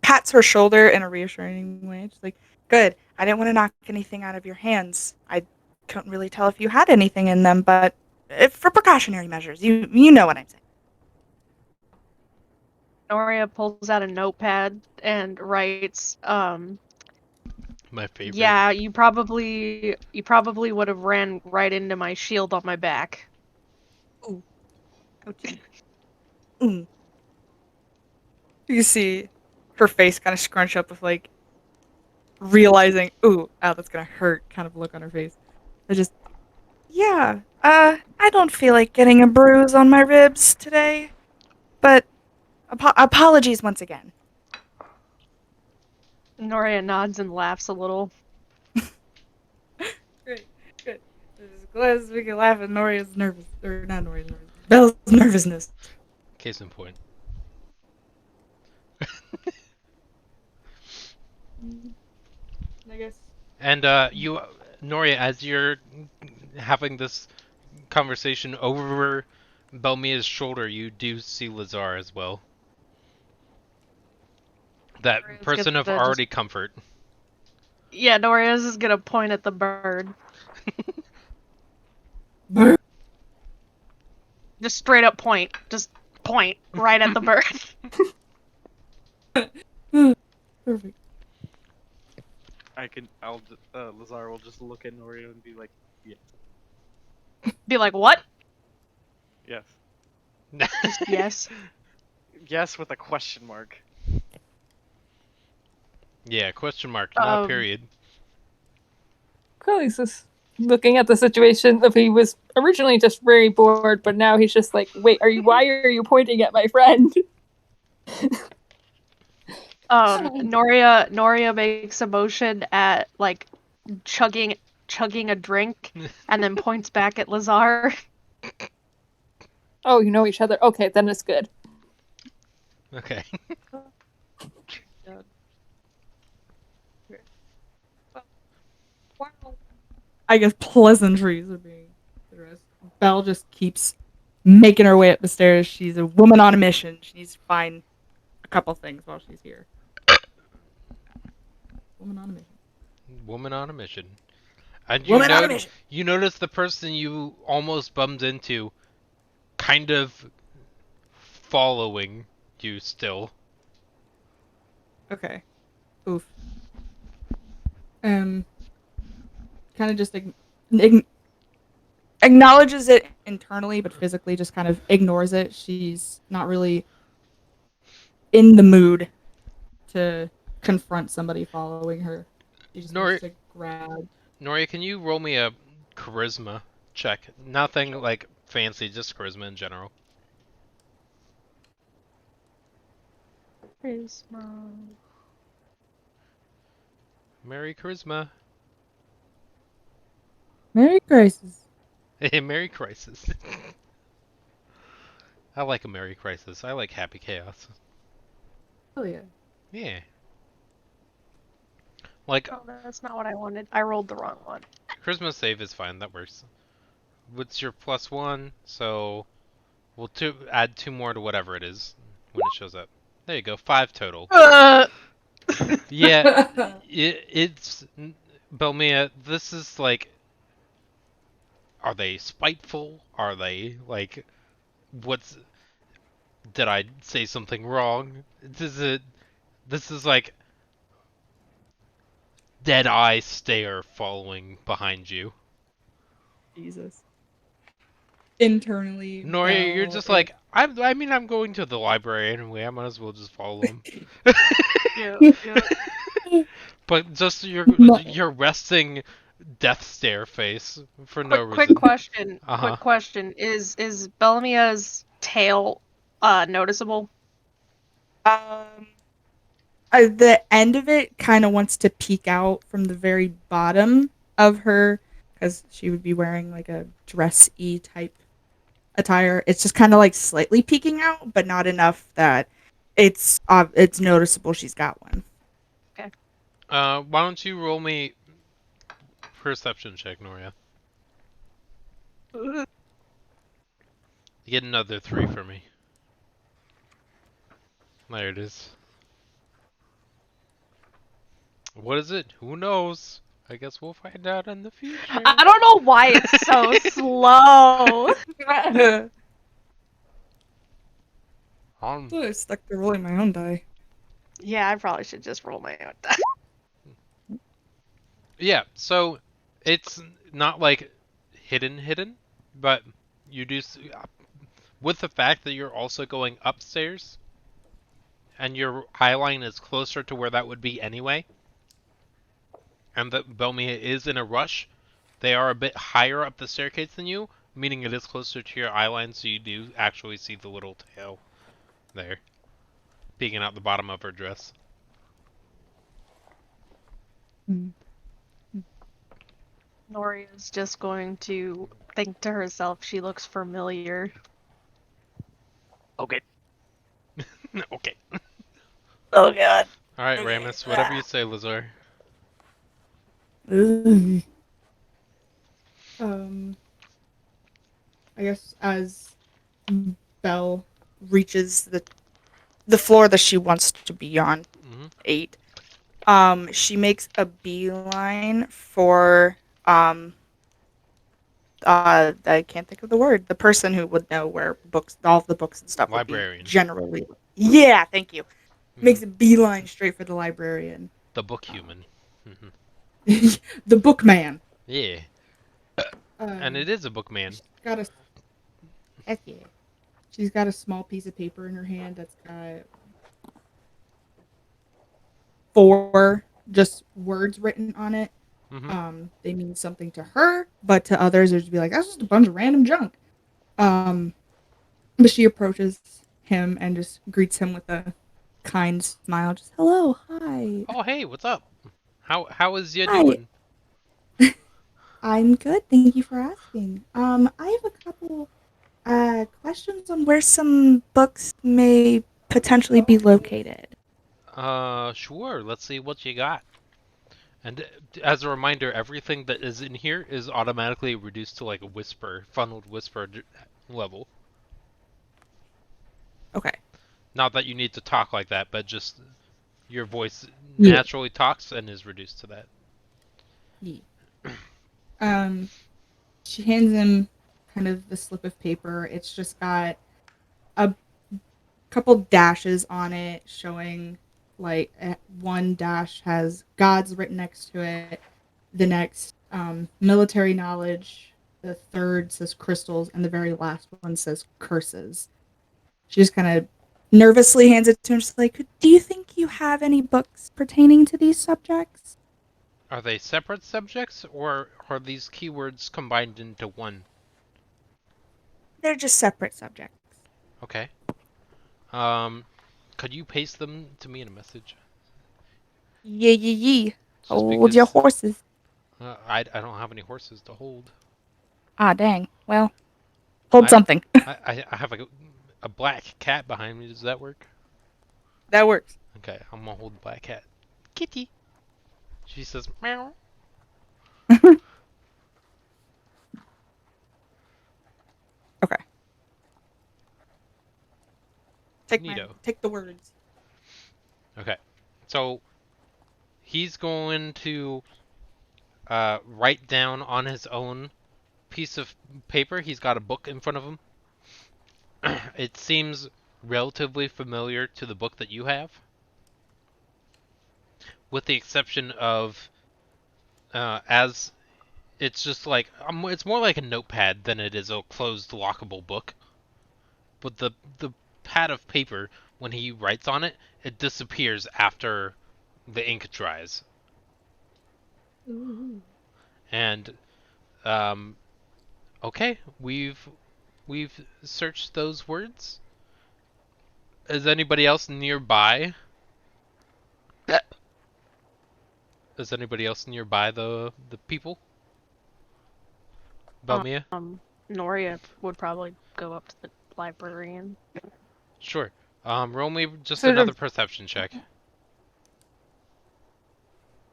pats her shoulder in a reassuring way. She's like, "Good. I didn't want to knock anything out of your hands. I couldn't really tell if you had anything in them, but for precautionary measures, you know what I'm saying." Noria pulls out a notepad and writes, My favorite. yeah, you probably would have ran right into my shield on my back. Ooh. Okay. Mm. You see her face kind of scrunch up with like realizing, ooh, ow, that's gonna hurt kind of look on her face. I just, yeah, I don't feel like getting a bruise on my ribs today, but apologies once again. Noria nods and laughs a little. Great, good. As glad as we can laugh at Noria's nervous, or not Noria's nervous, Belle's nervousness. Case in point. I guess. And you, Noria, as you're having this conversation over Belmia's shoulder, you do see Lazar as well. That Noria's person of gonna already comfort. Yeah, Noria's is gonna point at the bird. Just straight up point. Just point right at the bird. Perfect. Lazar will just look at Norio and be like, Be like, what? yes. Just yes. Yes, with a question mark. Yeah, question mark, not Um, period. Curly's just looking at the situation of he was originally just very bored, but now he's just like, wait, why are you pointing at my friend? Noria makes a motion at like chugging a drink and then points back at Lazar. Oh, you know each other. Okay, then it's good. Okay. I guess pleasantries are being addressed. Belle just keeps making her way up the stairs. She's a woman on a mission. She needs to find a couple things while she's here. Woman on a mission. Woman on a mission. And Woman on a mission. you notice the person you almost bumped into kind of following you still. Okay. Oof. Kind of just acknowledges it internally, but physically just kind of ignores it. She's not really in the mood to confront somebody following her. She just wants to grab. Noria, can you roll me a charisma check? Nothing like fancy, just charisma in general. Charisma. Merry Charisma. Merry Crisis. Hey, Merry Crisis. I like a Merry Crisis. I like happy chaos. Oh yeah. Yeah. Like, Oh, that's not what I wanted. I rolled the wrong one. Charisma save is fine. That works. What's your +1? So we'll add 2 more to whatever it is when it shows up. There you go. 5 total. Yeah, it's Belmia. This is like, are they spiteful? Are they like, what's? Did I say something wrong? This is like dead eye stare following behind you. Jesus. Internally, Noria, you're Belle just is. like, I'm going to the library anyway. I might as well just follow him. Yeah. But just My- your resting death stare face for no Quick reason. question. Uh-huh. Quick question. Is Belmia's tail noticeable? The end of it kind of wants to peek out from the very bottom of her, because she would be wearing like a dress-y type attire. It's just kind of like slightly peeking out, but not enough that it's noticeable she's got one. Why don't you roll me perception check, Noria? You get another 3 for me. There it is. What is it? Who knows? I guess we'll find out in the future. I don't know why it's so slow. I stuck to rolling my own die. Yeah, I probably should just roll my own die. Yeah, so it's not like hidden, but you do with the fact that you're also going upstairs and your eye line is closer to where that would be anyway, and that Belmia is in a rush, they are a bit higher up the staircase than you, meaning it is closer to your eye line, so you do actually see the little tail there, peeking out the bottom of her dress. Noria's just going to think to herself she looks familiar. Okay. Okay. Oh god. Alright, Ramus, whatever you say, Lazar. Ugh. I guess as Belle reaches the floor that she wants to be on, 8, she makes a beeline for I can't think of the word. The person who would know where books, all of the books and stuff would be Librarian. generally. Yeah, thank you. Makes a beeline straight for the librarian. The book human. The bookman. Yeah. And it is a bookman. Heck yeah. She's got a small piece of paper in her hand that's got 4 just words written on it. They mean something to her, but to others, it'd be like, that's just a bunch of random junk. But she approaches him and just greets him with a kind smile. Just, hello, hi. Oh, hey, what's up? How is you Hi. doing? I'm good. Thank you for asking. I have a couple questions on where some books may potentially be located. Sure. Let's see what you got. And as a reminder, everything that is in here is automatically reduced to like a whisper, funneled whisper level. Okay. Not that you need to talk like that, but just your voice Yeah. naturally talks and is reduced to that. Yeah. She hands him kind of the slip of paper. It's just got a couple dashes on it showing, like, one dash has gods written next to it, the next military knowledge, the third says crystals, and the very last one says curses. She just kind of nervously hands it to him, just like, do you think you have any books pertaining to these subjects? Are they separate subjects, or are these keywords combined into one? They're just separate subjects. Okay. Could you paste them to me in a message? Yeah. Just Hold your because horses. I don't have any horses to hold. Ah, dang. Well, hold something. I have a black cat behind me. Does that work? That works. Okay, I'm gonna hold the black cat. Kitty. She says meow. Neato. Take the words. Okay. So he's going to write down on his own piece of paper. He's got a book in front of him. It seems relatively familiar to the book that you have, with the exception of as it's just like it's more like a notepad than it is a closed lockable book. But the pad of paper, when he writes on it, it disappears after the ink dries. Ooh. And okay, we've searched those words. Is anybody else nearby? Is anybody else nearby the people? Belmia? Noria would probably go up to the librarian. Sure. Roll me just Sort of- another perception check.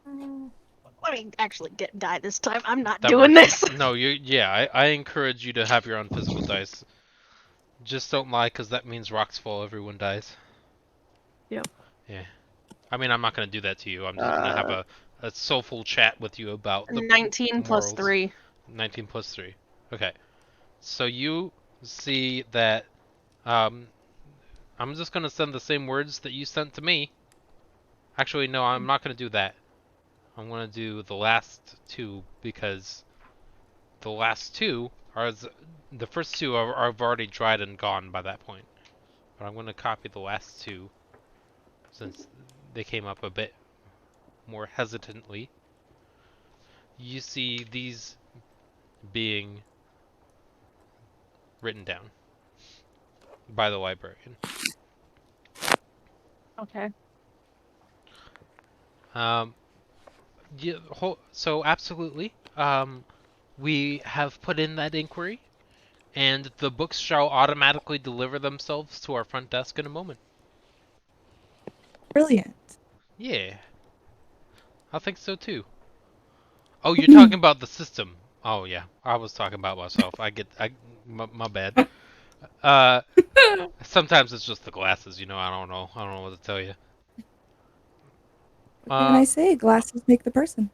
Let me actually die this time. I'm not That doing works. this. No, I encourage you to have your own physical dice. Just don't lie, because that means rocks fall, everyone dies. Yep. Yeah. I mean, I'm not going to do that to you. I'm just going to have a soulful chat with you about the 19 plus morals. 3. 19 plus 3. Okay. So you see that I'm just going to send the same words that you sent to me. Actually, no, I'm not going to do that. I'm going to do the last two, because the last two are the first two are already dried and gone by that point. But I'm going to copy the last two since they came up a bit more hesitantly. You see these being written down by the librarian. Okay. Yeah, so absolutely. We have put in that inquiry, and the books shall automatically deliver themselves to our front desk in a moment. Brilliant. Yeah, I think so too. Oh, you're talking about the system. Oh yeah, I was talking about myself. My bad. Sometimes it's just the glasses, I don't know. I don't know what to tell you. What can I say? Glasses make the person.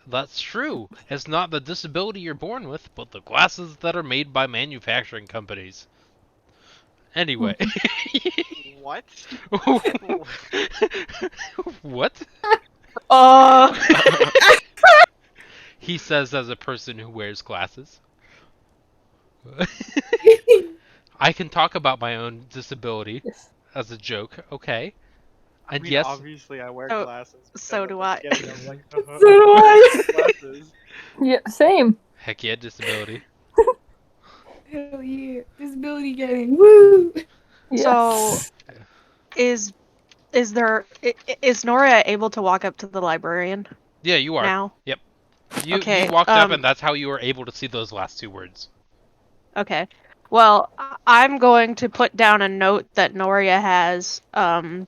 That's true. It's not the disability you're born with, but the glasses that are made by manufacturing companies. Anyway. What? What? Uh. He says as a person who wears glasses. I can talk about my own disability Yes. as a joke, okay? I And mean, yes, obviously I wear So- glasses. so because do at I. the beginning I'm like, So do I. glasses. Yeah, same. heck yeah, disability. Hell yeah. Disability gang. Woo! Yes. Is Noria able to walk up to the librarian Yeah, you are. now? Yep. You Okay, walked up, and that's how you were able to see those last two words. Okay. Well, I'm going to put down a note that Noria has, and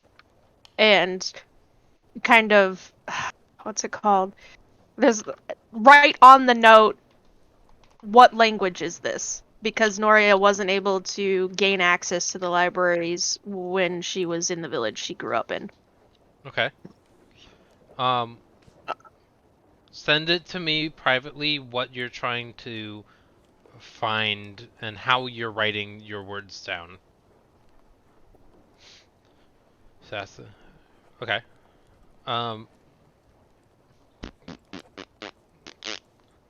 kind of, what's it called? There's right on the note, what language is this? Because Noria wasn't able to gain access to the libraries when she was in the village she grew up in. Okay. Send it to me privately what you're trying to find and how you're writing your words down. So that's okay. Um,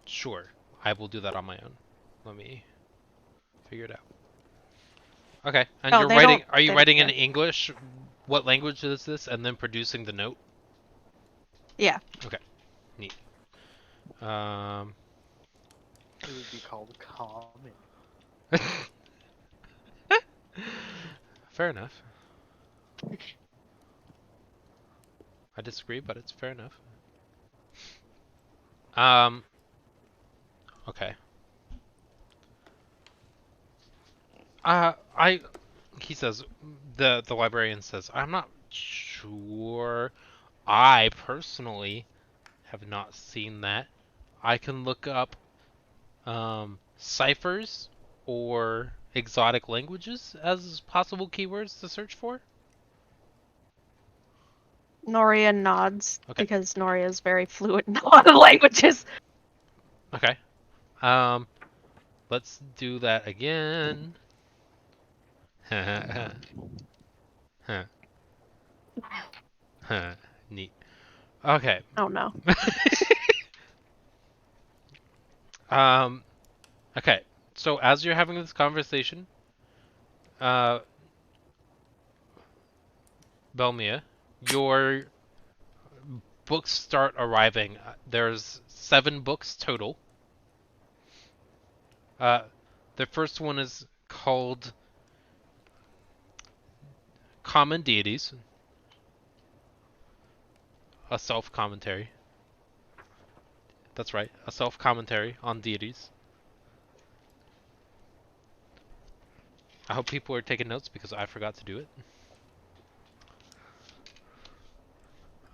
sure. I will do that on my own. Let me figure it out. Okay. And Oh, you're they writing, don't- are you they don't writing in care. English? What language is this? And then producing the note? Yeah. Okay. Neat. Um, It would be called common. fair enough. I disagree, but it's fair enough. Okay. He says, the librarian says, I'm not sure. I personally have not seen that. I can look up ciphers or exotic languages as possible keywords to search for? Noria nods Okay. because Noria is very fluent in a lot of languages. Okay. Let's do that again. Huh. Neat. Okay. Oh no. Okay. So as you're having this conversation, uh, Belmia, your books start arriving. There's 7 books total. The first one is called Common Deities, a self-commentary. That's right, a self-commentary on deities. I hope people are taking notes because I forgot to do it.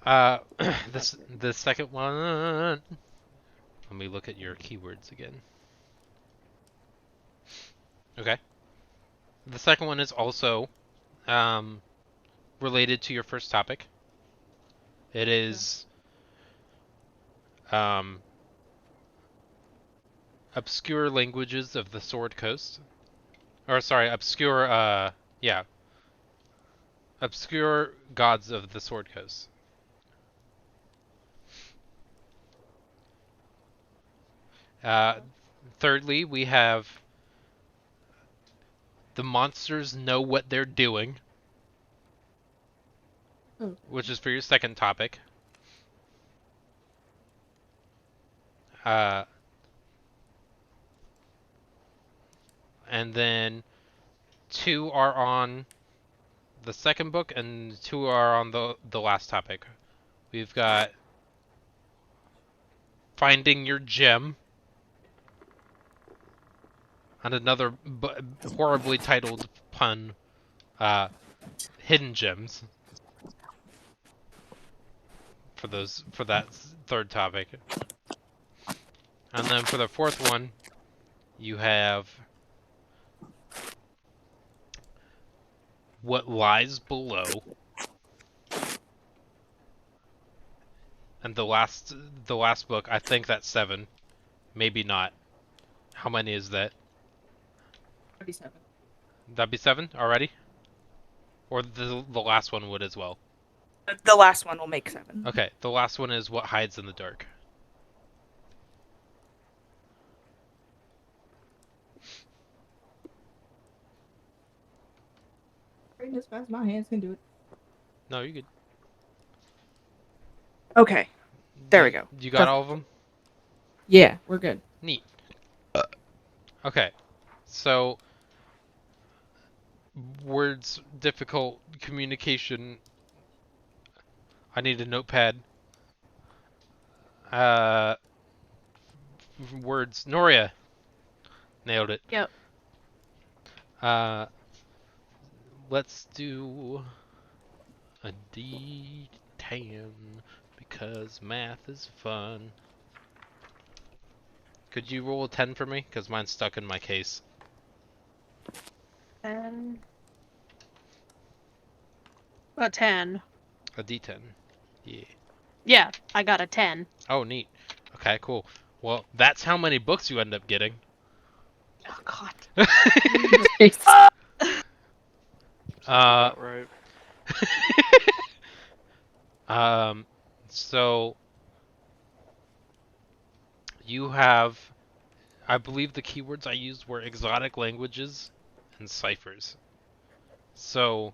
The second one. Let me look at your keywords again. Okay. The second one is also related to your first topic. It is obscure languages of the Sword Coast. Or sorry, obscure obscure gods of the Sword Coast. Thirdly, we have the monsters know what they're doing, which is for your second topic. And then 2 are on the second book, and 2 are on the last topic. We've got Finding Your Gem, and another horribly titled pun, Hidden Gems. For that third topic. And then for the fourth one, you have What Lies Below. And the last book, I think that's 7. Maybe not. How many is that? 37. That'd be 7 already? Or the last one would as well. The last one will make 7. Okay, the last one is What Hides in the Dark. As fast as my hands can do it. No, you're good. Okay. There we go. You got Perfect. all of them? Yeah, we're good. Neat. Okay, so words difficult, communication. I need a notepad. Words. Noria. Nailed it. Yep. Let's do a D10 because math is fun. Could you roll a 10 for me? Because mine's stuck in my case. 10. A 10. A D10. Yeah. Yeah, I got a 10. Oh, neat. Okay, cool. Well, that's how many books you end up getting. Oh god. About right. So you have, I believe the keywords I used were exotic languages and ciphers. So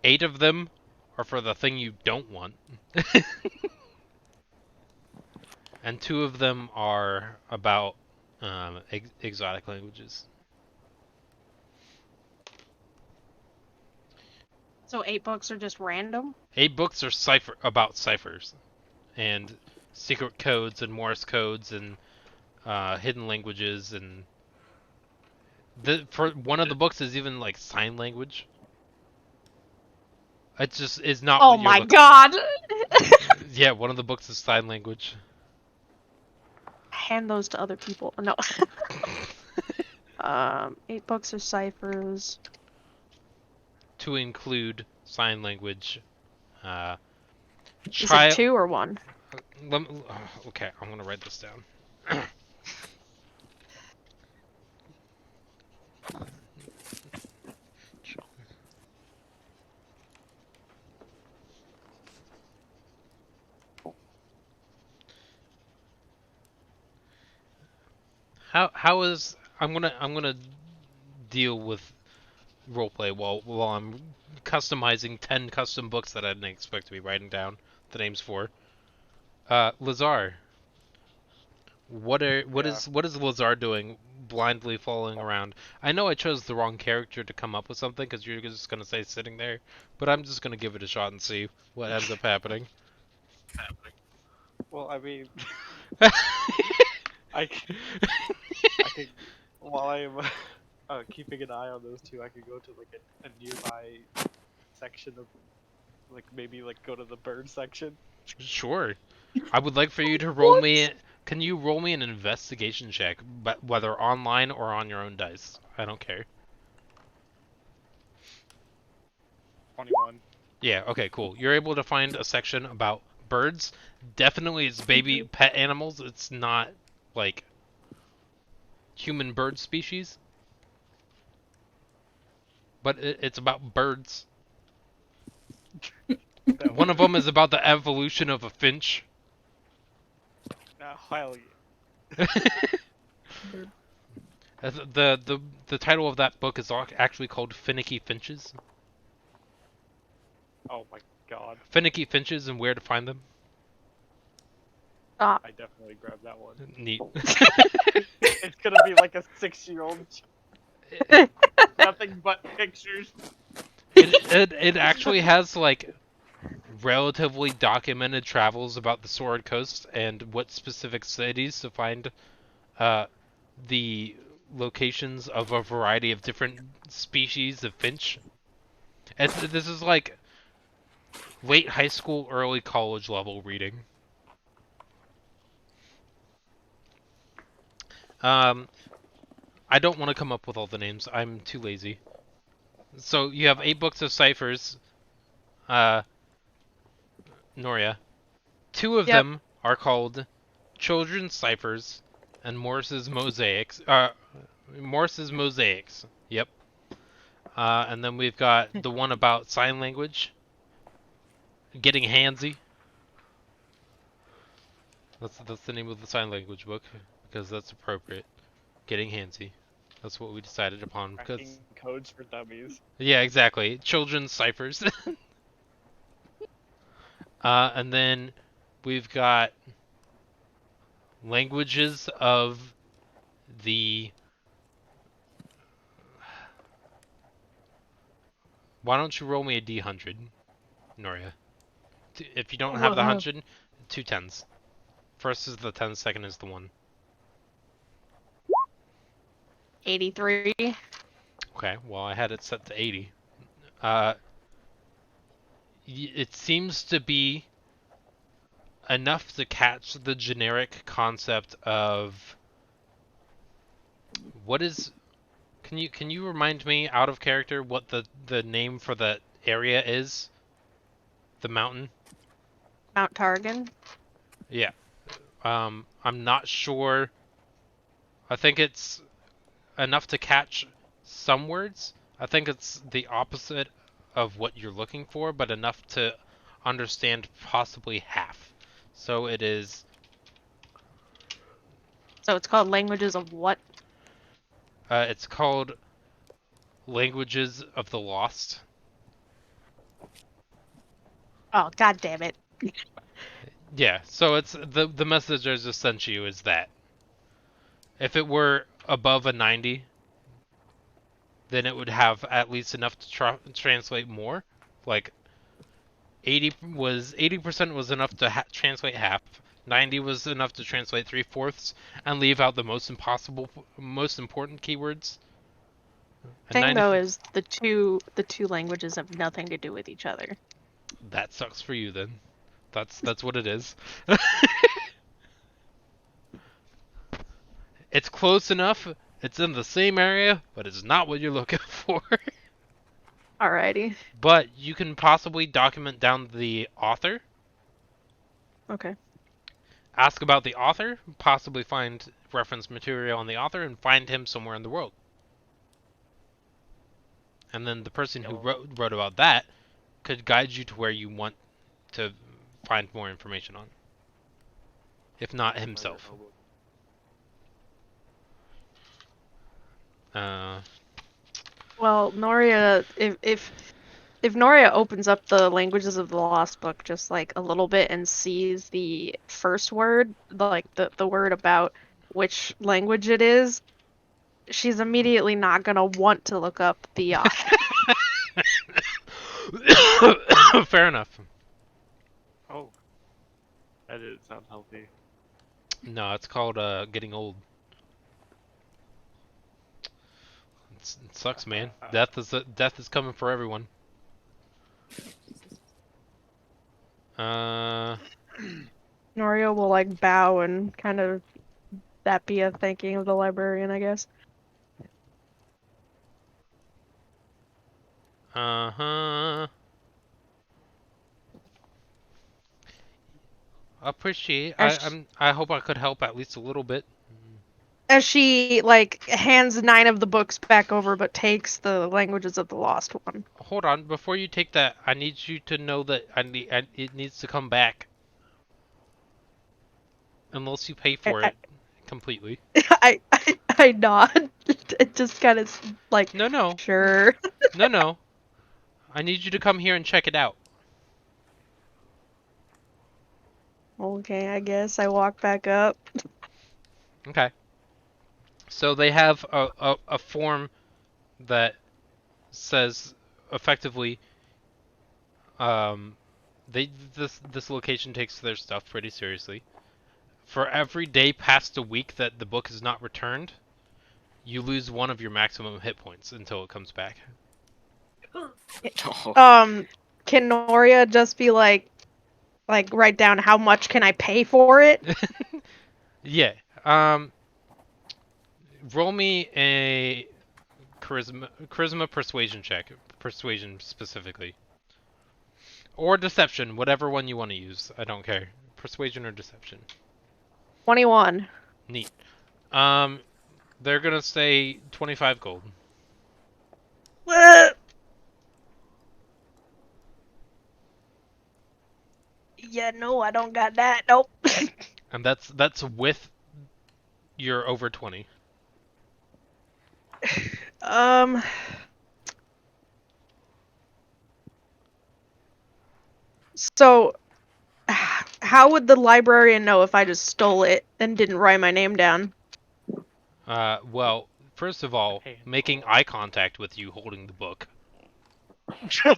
8 of them are for the thing you don't want. And 2 of them are about exotic languages. So 8 books are just random? 8 books are about ciphers and secret codes and Morse codes and hidden languages, and for one of the books is even like sign language. It just is not. Oh what you're my looking. god! Yeah, one of the books is sign language. hand those to other people. No. 8 books of ciphers. To include sign language. You Try. said 2 or 1? Okay, I'm gonna write this down. How is I'm gonna deal with roleplay while I'm customizing 10 custom books that I didn't expect to be writing down the names for. Lazar, what Yeah. is Lazar doing blindly following around? I know I chose the wrong character to come up with something because you're just gonna say sitting there, but I'm just gonna give it a shot and see what ends up happening. Well, I mean, I can, I can while I am keeping an eye on those two, I could go to like a nearby section of like maybe like go to the bird section. Sure. I would like for you to roll me. Can you roll me an investigation check, but whether online or on your own dice? I don't care. 21. Yeah, okay, cool. You're able to find a section about birds. Definitely it's baby pet animals. It's not like human bird species. But it's about birds. One of them is about the evolution of a finch. Hell yeah. The title of that book is actually called Finicky Finches. Oh my god. Finicky Finches and Where to Find Them. Stop. I definitely grabbed that one. Neat. It's gonna be like a 6-year-old. Nothing but pictures. It actually has like relatively documented travels about the Sword Coast and what specific cities to find the locations of a variety of different species of finch. This is like late high school, early college level reading. I don't want to come up with all the names. I'm too lazy. So you have 8 books of ciphers, Noria. 2 of Yep. them are called Children's Ciphers and Morse's Mosaics. Morse's Mosaics. Yep. And then we've got the one about sign language. Getting Handsy. That's the name of the sign language book because that's appropriate. Getting Handsy. That's what we decided upon because Cracking codes for dummies. yeah, exactly. Children's ciphers. And then we've got languages of the. Why don't you roll me a D100, Noria? If you don't have the 100, 2 tens. First is the 10, second is the 1. 83. Okay, well I had it set to 80. It seems to be enough to catch the generic concept of what is. Can you remind me out of character what the name for the area is? The mountain? Mount Targan. Yeah. I'm not sure. I think it's enough to catch some words. I think it's the opposite of what you're looking for, but enough to understand possibly half. So it is. So it's called Languages of what? It's called Languages of the Lost. Oh, god damn it. Yeah, so it's the message I just sent you is that if it were above a 90, then it would have at least enough to translate more. Like 80% was enough to translate half. 90 was enough to translate 3/4, and leave out the most important keywords. The thing though is the two languages have nothing to do with each other. That sucks for you then. That's what it is. It's close enough. It's in the same area, but it's not what you're looking for. Alrighty. But you can possibly document down the author, Okay. ask about the author, possibly find reference material on the author, and find him somewhere in the world. And then the person who wrote about that could guide you to where you want to find more information on. If not himself. Well, Noria, if Noria opens up the Languages of the Lost book just like a little bit and sees the first word, like the word about which language it is, she's immediately not gonna want to look up the author. Fair enough. Oh, that didn't sound healthy. No, it's called getting old. It sucks, man. Death is coming for everyone. Noria will like bow and kind of that be a thanking of the librarian, I guess. Uh-huh. Appreciate. I hope I could help at least a little bit. As she like hands 9 of the books back over, but takes the Languages of the Lost one. Hold on, before you take that, I need you to know that it needs to come back. Unless you pay for it completely. I nod. It just kind of like No. Sure. No. I need you to come here and check it out. Okay, I guess I walk back up. Okay. So they have a form that says effectively this location takes their stuff pretty seriously. For every day past a week that the book is not returned, you lose 1 of your maximum hit points until it comes back. Oh. Can Noria just be like write down how much can I pay for it? Yeah. Roll me a charisma persuasion check. Persuasion specifically. Or deception, whatever one you want to use. I don't care. Persuasion or deception. 21. Neat. They're gonna say 25 gold. Yeah, no, I don't got that. Nope. And that's with your over 20. So how would the librarian know if I just stole it and didn't write my name down? Well, first of all, making eye contact with you holding the book.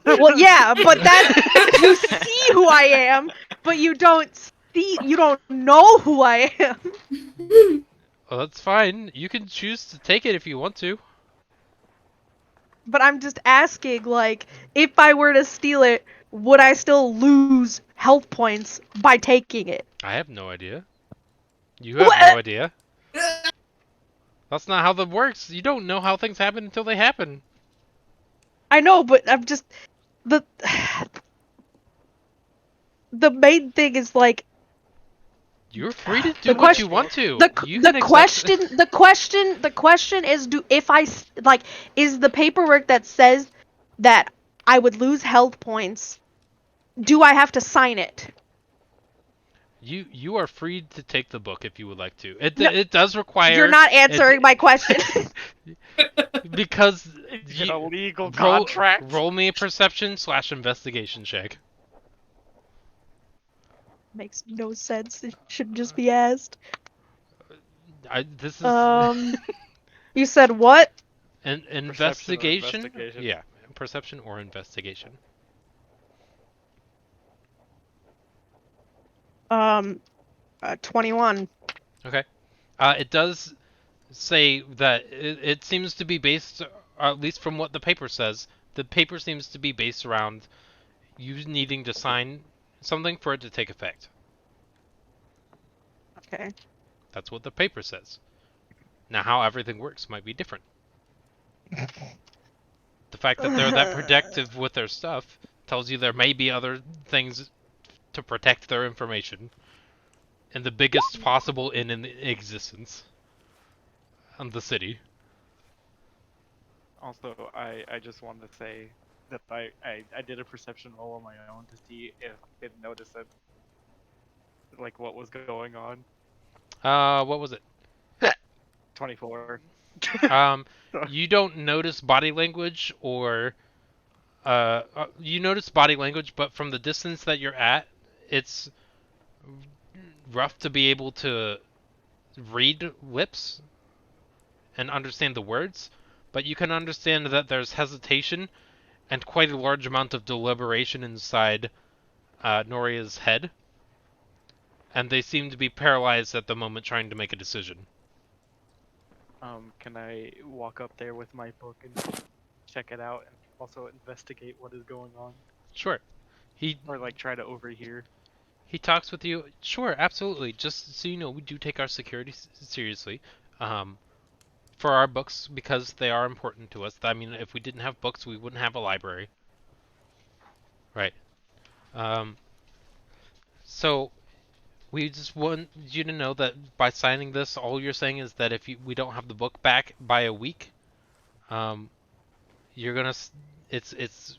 Well, yeah, but that's you see who I am, but you don't know who I am. Well, that's fine. You can choose to take it if you want to. But I'm just asking, like, if I were to steal it, would I still lose health points by taking it? I have no idea. You have no idea. That's not how that works. You don't know how things happen until they happen. I know, but I'm just the main thing is like you're free to do what you want to. The question is is the paperwork that says that I would lose health points, do I have to sign it? You are free to take the book if you would like to. It does require. You're not answering my question. Because it's a legal contract. Roll me a perception/investigation check. Makes no sense. It should just be asked. This is. You said what? An investigation? Yeah, perception or investigation. 21. Okay. It does say that it seems to be based, at least from what the paper says, the paper seems to be based around you needing to sign something for it to take effect. Okay. That's what the paper says. Now, how everything works might be different. The fact that they're that protective with their stuff tells you there may be other things to protect their information in the biggest possible inn in existence of the city. Also, I just wanted to say that I did a perception roll on my own to see if I could notice it, like what was going on. What was it? 24. Um, you don't notice body language you notice body language, but from the distance that you're at, it's rough to be able to read lips and understand the words, but you can understand that there's hesitation and quite a large amount of deliberation inside Noria's head, and they seem to be paralyzed at the moment trying to make a decision. Can I walk up there with my book and check it out and also investigate what is going on? Sure. He Or like try to overhear? talks with you. Sure, absolutely. Just so you know, we do take our security seriously. For our books, because they are important to us. I mean, if we didn't have books, we wouldn't have a library. Right. Um, so we just want you to know that by signing this, all you're saying is that if we don't have the book back by a week, um, you're gonna. It's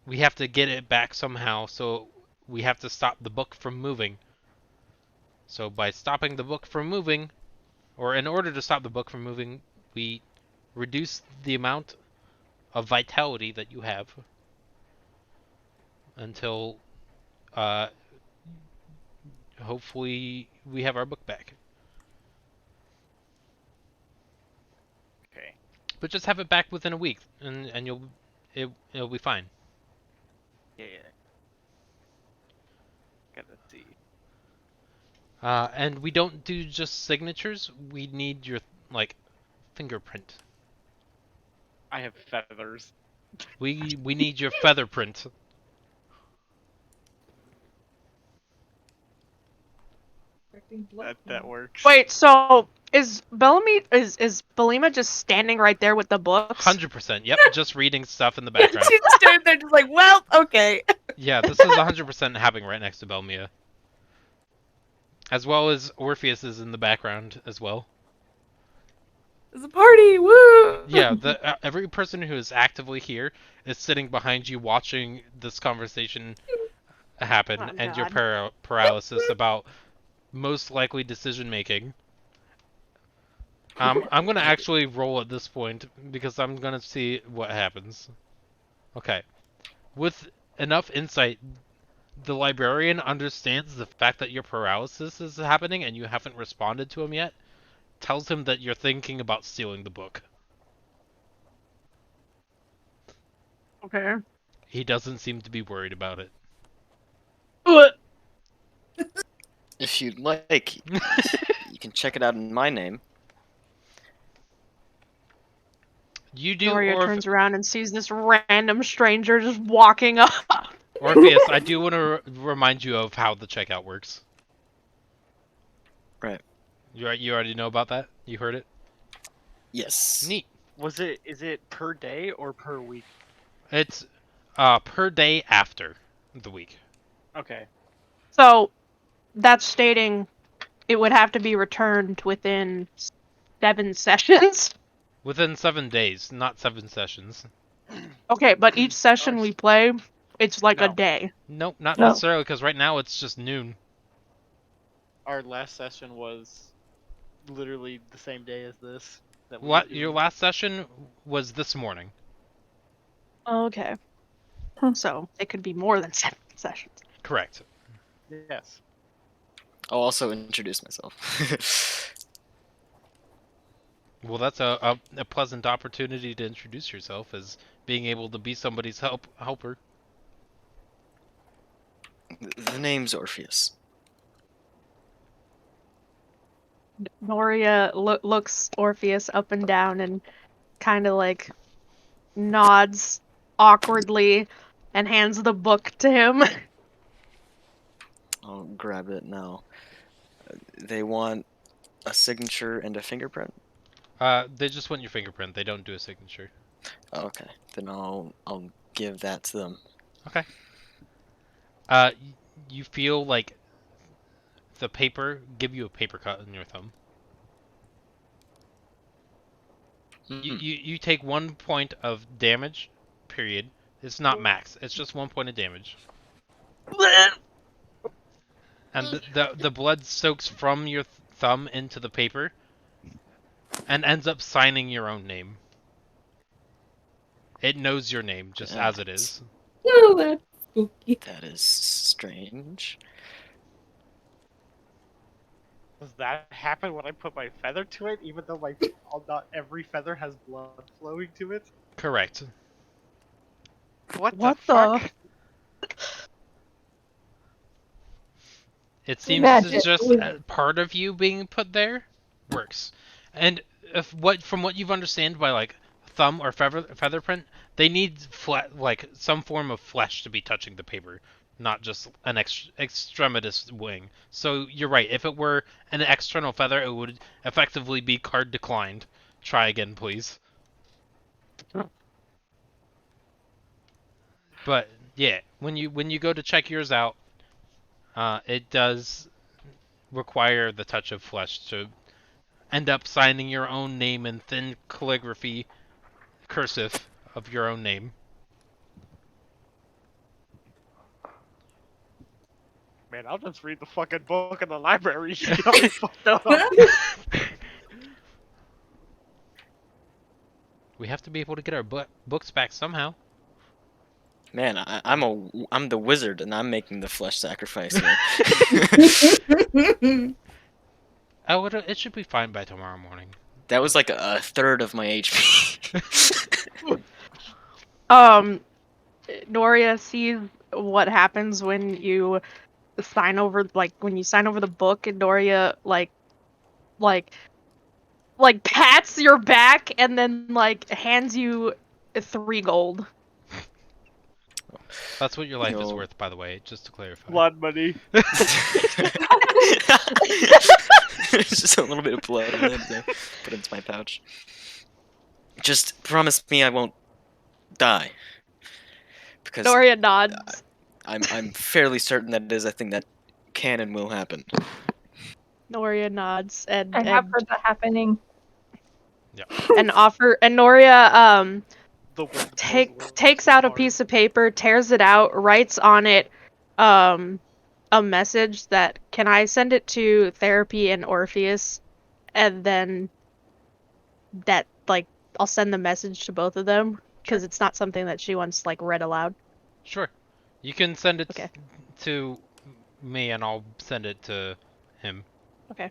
we have to get it back somehow. So we have to stop the book from moving. So by stopping the book from moving, or in order to stop the book from moving, we reduce the amount of vitality that you have until hopefully we have our book back. Okay. But just have it back within a week, and it'll be fine. Yeah. Gotta see. And we don't do just signatures. We need your like fingerprint. I have feathers. We need your feather print. That works. Wait, so is Bellamy is Belima just standing right there with the books? 100%. Yep, just reading stuff in the background. She's standing there just like, well, okay. Yeah, this is 100% happening right next to Belmia. As well as Orpheus is in the background as well. It's a party, woo! Yeah, every person who is actively here is sitting behind you watching this conversation happen Oh, and your God. paralysis about most likely decision making. I'm gonna actually roll at this point because I'm gonna see what happens. Okay. With enough insight, the librarian understands the fact that your paralysis is happening and you haven't responded to him yet, tells him that you're thinking about stealing the book. Okay. He doesn't seem to be worried about it. If you'd like, you can check it out in my name. You do, Noria turns around and sees this random stranger just walking up. Orpheus, I do want to remind you of how the checkout works. Right. You already know about that? You heard it? Yes. Neat. Is it per day or per week? It's per day after the week. Okay. So that's stating it would have to be returned within 7 sessions. Within 7 days, not 7 sessions. Okay, but each session we play, it's like a No. day. Nope, not No. necessarily, because right now it's just noon. Our last session was literally the same day as this. That we What? were Your doing. last session was this morning. Okay. Huh. So it could be more than 7 sessions. Correct. Yes. I'll also introduce myself. Well, that's a pleasant opportunity to introduce yourself as being able to be somebody's helper. The name's Orpheus. Noria looks Orpheus up and down and kind of like nods awkwardly and hands the book to him. I'll grab it now. They want a signature and a fingerprint. They just want your fingerprint. They don't do a signature. Oh, okay, then I'll give that to them. Okay. You feel like the paper give you a paper cut in your thumb. You take 1 point of damage, period. It's not max. It's just 1 point of damage. And the blood soaks from your thumb into the paper and ends up signing your own name. It knows your name just as it is. Oh, that's spooky. That is strange. Does that happen when I put my feather to it, even though not every feather has blood flowing to it? Correct. What What the fuck? It seems to Magic. just part of you being put there works. And from what you've understand by like thumb or feather print, they need like some form of flesh to be touching the paper, not just an extremitous wing. So you're right. If it were an external feather, it would effectively be card declined. Try again, please. But yeah, when you go to check yours out, it does require the touch of flesh to end up signing your own name in thin calligraphy, cursive of your own name. Man, I'll just read the fucking book in the library. You got me fucked up. We have to be able to get our books back somehow. Man, I'm the wizard, and I'm making the flesh sacrifice here. Oh, it should be fine by tomorrow morning. That was like a third of my HP. Noria sees what happens when you sign over, like when you sign over the book, and Noria like pats your back and then like hands you 3 gold. That's what your life is Yo. worth, by the way, just to clarify. Blood money. Just a little bit of blood in it to put into my pouch. Just promise me I won't die. Because Noria nods. I'm fairly certain that it is a thing that can and will happen. Noria nods and I have heard that happening. and Noria The wind takes out a piece of paper, tears it out, writes on it a message that, can I send it to Therapy and Orpheus, and then that like I'll send the message to both of them because it's not something that she wants like read aloud. Sure. You can send it Okay. to me and I'll send it to him. Okay.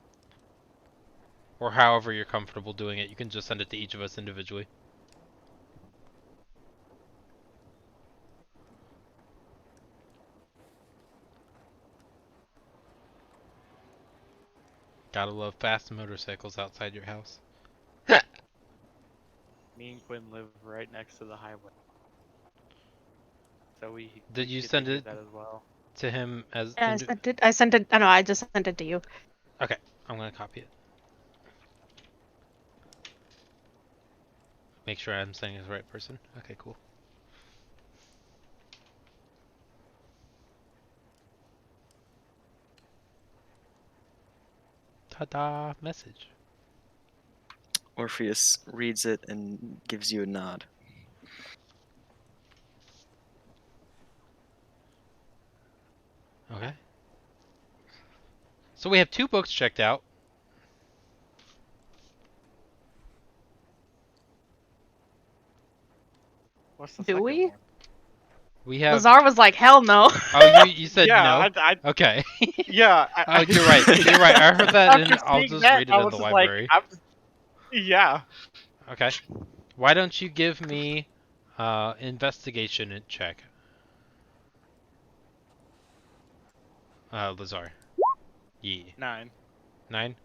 Or however you're comfortable doing it. You can just send it to each of us individually. Gotta love fast motorcycles outside your house. Me and Quinn live right next to the highway, so we Did you get to send use it that as well. to him as Yeah, I sent it. I know. I just sent it to you. Okay, I'm gonna copy it. Make sure I'm sending it to the right person. Okay, cool. Ta-da! Message. Orpheus reads it and gives you a nod. Okay. So we have 2 books checked out. What's the Do second we? one? We have. Lazar was like, hell no. Oh, you said Yeah, no. Okay. yeah. Oh, you're right. You're right. I heard that, and After I'll seeing just that, read it I in was the just library. yeah. Okay. Why don't you give me investigation and check? Lazar. Yeah. 9. 9.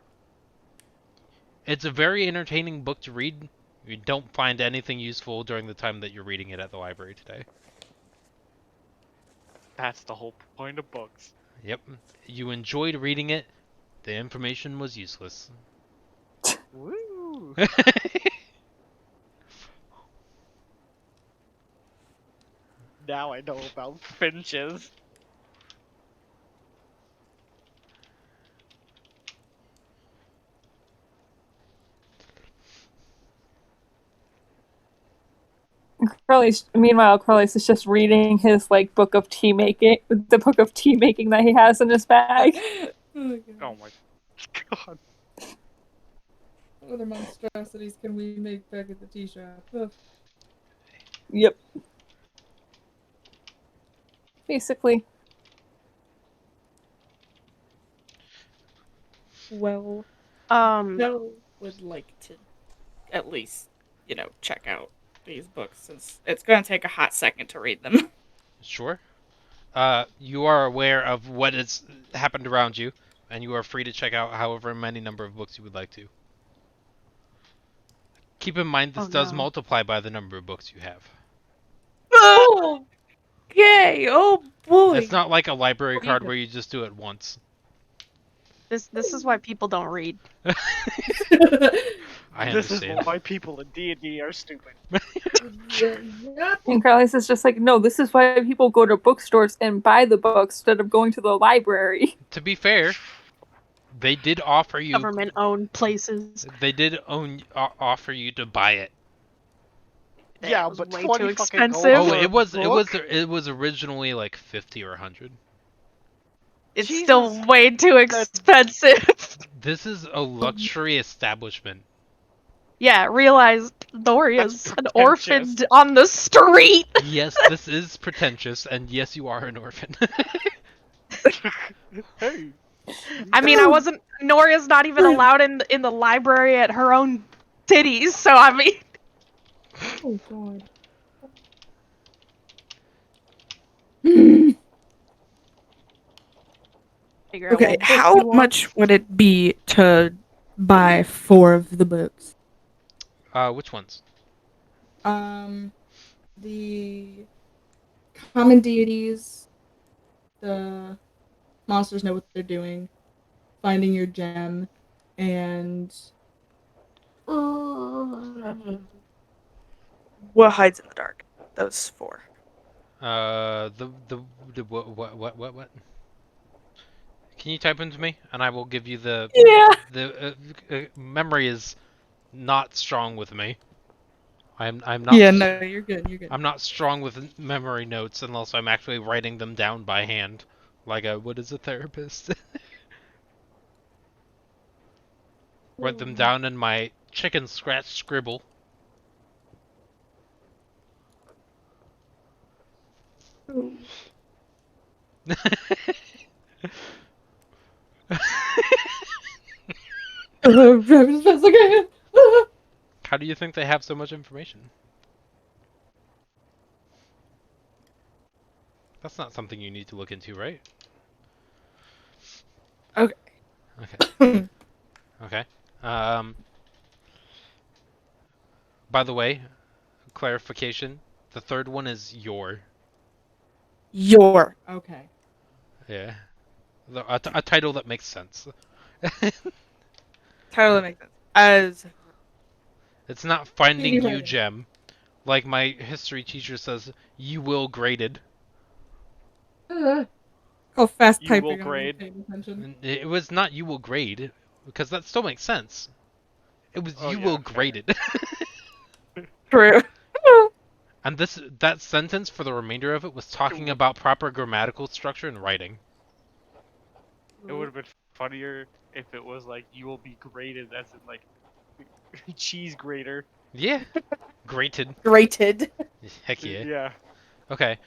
It's a very entertaining book to read. You don't find anything useful during the time that you're reading it at the library today. That's the whole point of books. Yep. You enjoyed reading it. The information was useless. Woo! Now I know about finches. Meanwhile, Corliss is just reading his like book of tea making, the book of tea making that he has in his bag. Oh, Oh my god. What other monstrosities can we make back at the tea shop? Ugh. Yep. Basically. Well, Um, Belle would like to at least, check out these books since it's going to take a hot second to read them. Sure. You are aware of what has happened around you, and you are free to check out however many number of books you would like to. Keep in mind this Oh, does no. multiply by the number of books you have. Okay, oh boy. It's not like a library card Jesus. where you just do it once. This is why people don't read. I This is understand. why people in D&D are stupid. Yep. And Corliss is just like, no, this is why people go to bookstores and buy the books instead of going to the library. To be fair, they did offer you. Government-owned places. They did offer you to buy it. That Yeah, was but way 20 too fucking gold expensive. Oh, for a book? it was originally like 50 or 100. It's Jesus. still way too expensive. This is a luxury establishment. Yeah, realize Doria's That's an pretentious. orphan on the street. Yes, this is pretentious, and yes, you are an orphan. Hey. I mean, I wasn't. Noria's not even allowed in the library at her own city, so I mean. Oh god. Figure out Okay, what book how you want. much would it be to buy 4 of the books? Which ones? The common deities, the monsters know what they're doing, finding your gem, and what hides in the dark. Those 4. The what? Can you type into me, and I will give you the Yeah. memory is not strong with me. I'm not. Yeah, no, you're good. You're good. I'm not strong with memory notes unless I'm actually writing them down by hand, like what is a therapist? Write them down in my chicken scratch scribble. How do you think they have so much information? That's not something you need to look into, right? Okay. Okay. Okay. By the way, clarification. The third one is your. Your. Okay. Yeah. A title that makes sense. Totally makes sense. As It's not finding you writing. gem. Like my history teacher says, you will graded. How fast You will typing I grade. wasn't paying attention. And it was not you will grade, because that still makes sense. It was Oh, you yeah, will fair. graded. True. And that sentence for the remainder of it was talking about proper grammatical structure and writing. It would have been funnier if it was like, you will be graded as in like cheese grater. Yeah. Grated. Grated. Heck yeah. Yeah. Okay.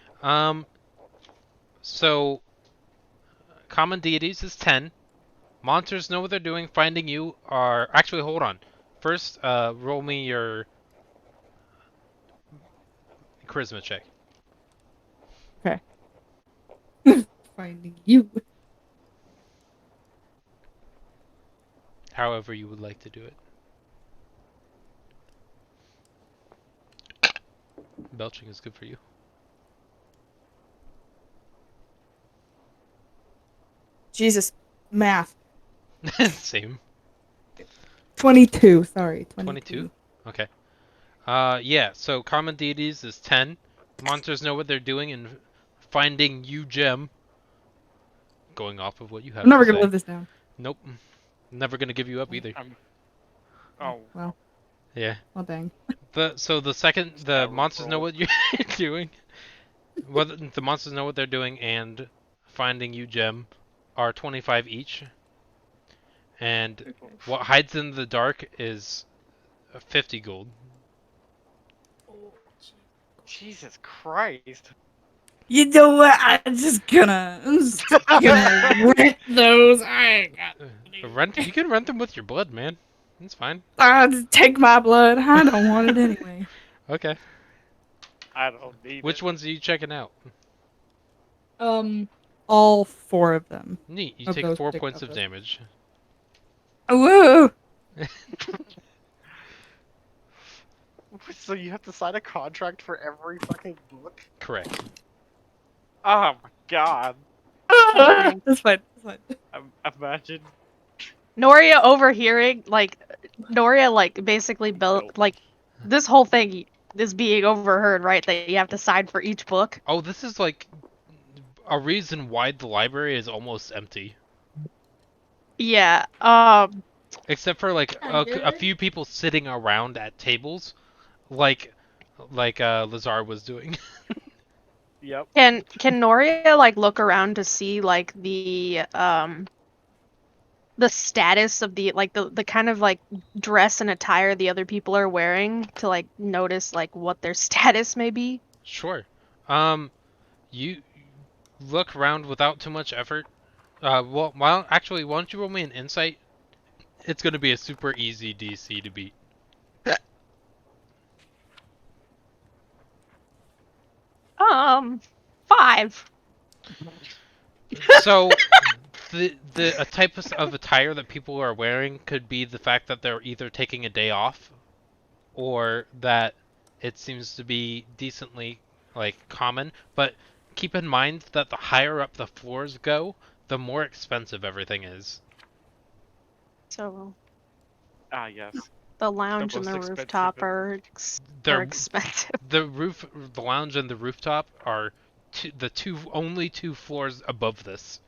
So common deities is 10. Monsters know what they're doing. Finding you are actually hold on. First, roll me your charisma check. Okay. Finding you. However you would like to do it. Belching is good for you. Jesus. Math. Same. 22. Sorry, 22? 22. Okay. Yeah, so common deities is 10. Monsters know what they're doing and finding you gem. Going off of what you have I'm never to gonna say. live this down. Nope. Never gonna give you up either. Oh, Well, Yeah. well, dang. So the second the Stab monsters know roll. what you're doing, the monsters know what they're doing and finding you gem are 25 each, and Okay. what hides in the dark is 50 gold. Jesus Christ. You know what? I'm just gonna rent those. I ain't got Rent you can rent them with your blood, man. That's fine. just take my blood. I don't want it anyway. Okay. I don't need Which it. ones are you checking out? All 4 of them. Neat. You Of take those 4 particular points of vessels. damage. Woo! So you have to sign a contract for every fucking book? Correct. Oh my god. That's fine. That's fine. Imagine. Noria overhearing, like, Noria, like, basically Nope. like, this whole thing is being overheard, right? That you have to sign for each book. Oh, this is like a reason why the library is almost empty. Yeah. Except for like a few people sitting around at tables, like Lazar was doing. Yep. Can Noria like look around to see like the status of the kind of like dress and attire the other people are wearing to like notice like what their status may be? Sure. You look around without too much effort. Actually, why don't you roll me an insight? It's gonna be a super easy DC to beat. 5. So, the a type of attire that people are wearing could be the fact that they're either taking a day off, or that it seems to be decently like common. But keep in mind that the higher up the floors go, the more expensive everything is. So Ah, yes. the lounge and most the expensive rooftop in- are They're expensive. the lounge and the rooftop are the only 2 floors above this.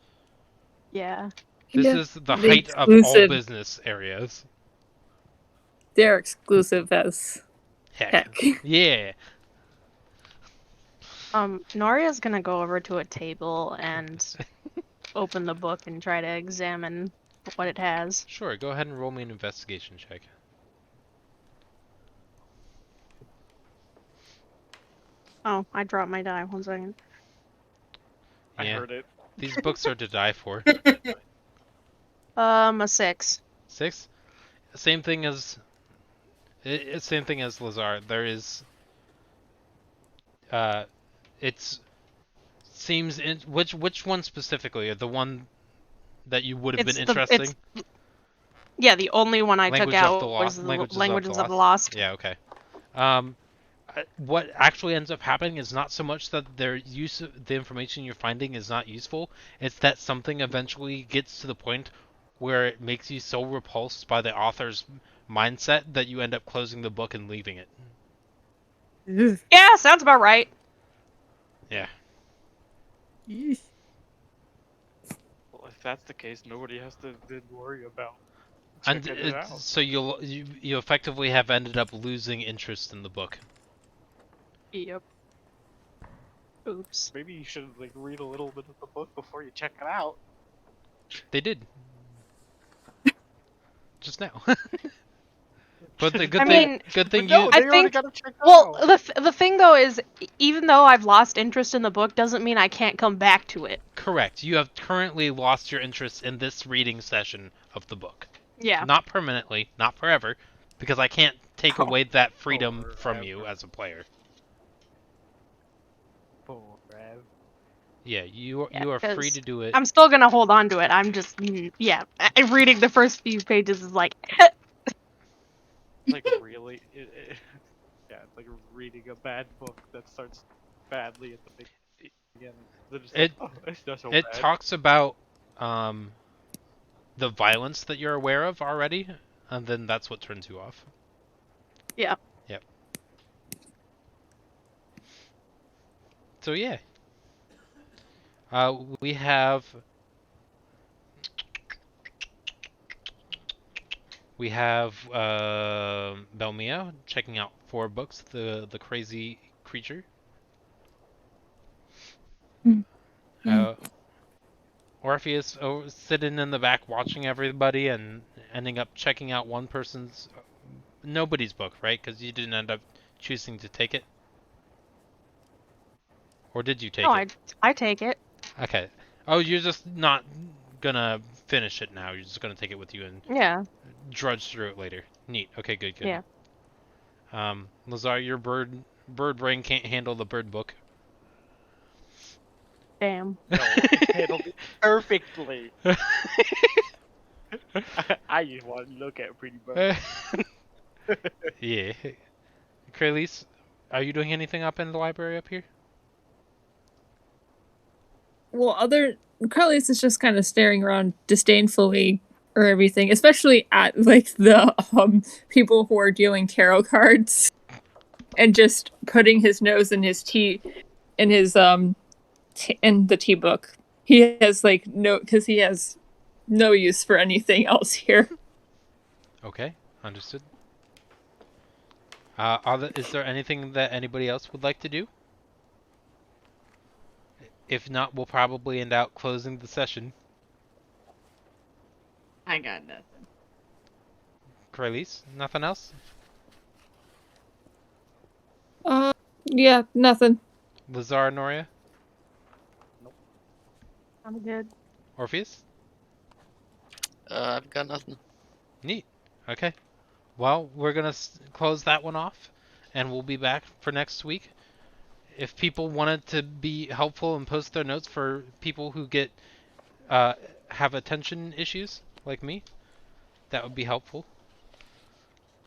Yeah. This Yeah. is the The height of all exclusive. business areas. They're exclusive as heck. Yeah. Noria's gonna go over to a table and open the book and try to examine what it has. Sure, go ahead and roll me an investigation check. Oh, I dropped my die. 1 second. I Yeah. heard it. These books are to die for. A 6. 6? Same thing as same thing as Lazar. There is it's seems which one specifically? The one that you would have been interesting? Yeah, the only one I took out was the Languages of the Lost. Yeah, okay. What actually ends up happening is not so much that their use of the information you're finding is not useful, it's that something eventually gets to the point where it makes you so repulsed by the author's mindset that you end up closing the book and leaving it. Ugh. Yeah, sounds about right. Yeah. Yeesh. Well, if that's the case, nobody has to then worry about And checking it out. so you effectively have ended up losing interest in the book. Yep. Oops. Maybe you should like read a little bit of the book before you check it out. They did. Just now. But the good I thing, mean, good thing No, you. they I already think- gotta check it Well, out. the thing though is, even though I've lost interest in the book, doesn't mean I can't come back to it. Correct. You have currently lost your interest in this reading session of the book. Yeah. Not permanently, not forever, because I can't take Oh, away that freedom from forever. you as a player. Forever. Yeah, you Yeah, are free 'cause to do it. I'm still gonna hold on to it. I'm just, reading the first few pages is like, Like really, yeah, it's like reading a bad book that starts badly at the beginning. They're just It- like, oh, it's not so It bad. talks about the violence that you're aware of already. and then that's what turns you off. Yeah. Yep. So yeah. We have Belmia checking out 4 books, the crazy creature. Hmm. Uh, Orpheus sitting in the back watching everybody and ending up checking out one person's nobody's book, right? Because you didn't end up choosing to take it, or did you take No, it? I take it. Okay. Oh, you're just not gonna finish it now. You're just gonna take it with you and Yeah. drudge through it later. Neat. Okay, good, good. Yeah. Lazar, your bird brain can't handle the bird book. Damn. No, it handled it perfectly. I just want to look at pretty bird. Yeah. Kralis, are you doing anything up in the library up here? Well, Carlos is just kind of staring around disdainfully or everything, especially at like the people who are dealing tarot cards, and just putting his nose in his tea, in his in the tea book. He has like because he has no use for anything else here. Okay, understood. Is there anything that anybody else would like to do? If not, we'll probably end out closing the session. I got nothing. Kralis, nothing else? Yeah, nothing. Lazar, Noria, I'm good. Orpheus? I've got nothing. Neat. Okay. Well, we're gonna close that one off, and we'll be back for next week. If people wanted to be helpful and post their notes for people who get have attention issues like me, that would be helpful.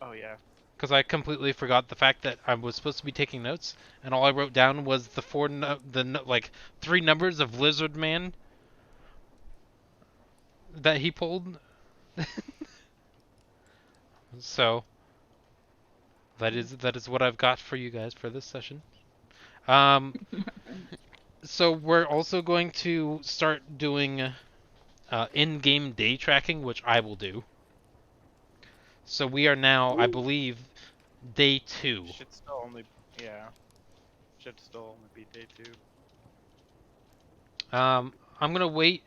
Oh yeah. Because I completely forgot the fact that I was supposed to be taking notes, and all I wrote down was the 3 numbers of Lizard Man that he pulled. So that is what I've got for you guys for this session. So we're also going to start doing in-game day tracking, which I will do. So we are now, I believe, day 2. Should still only Should still only be day 2. I'm gonna wait.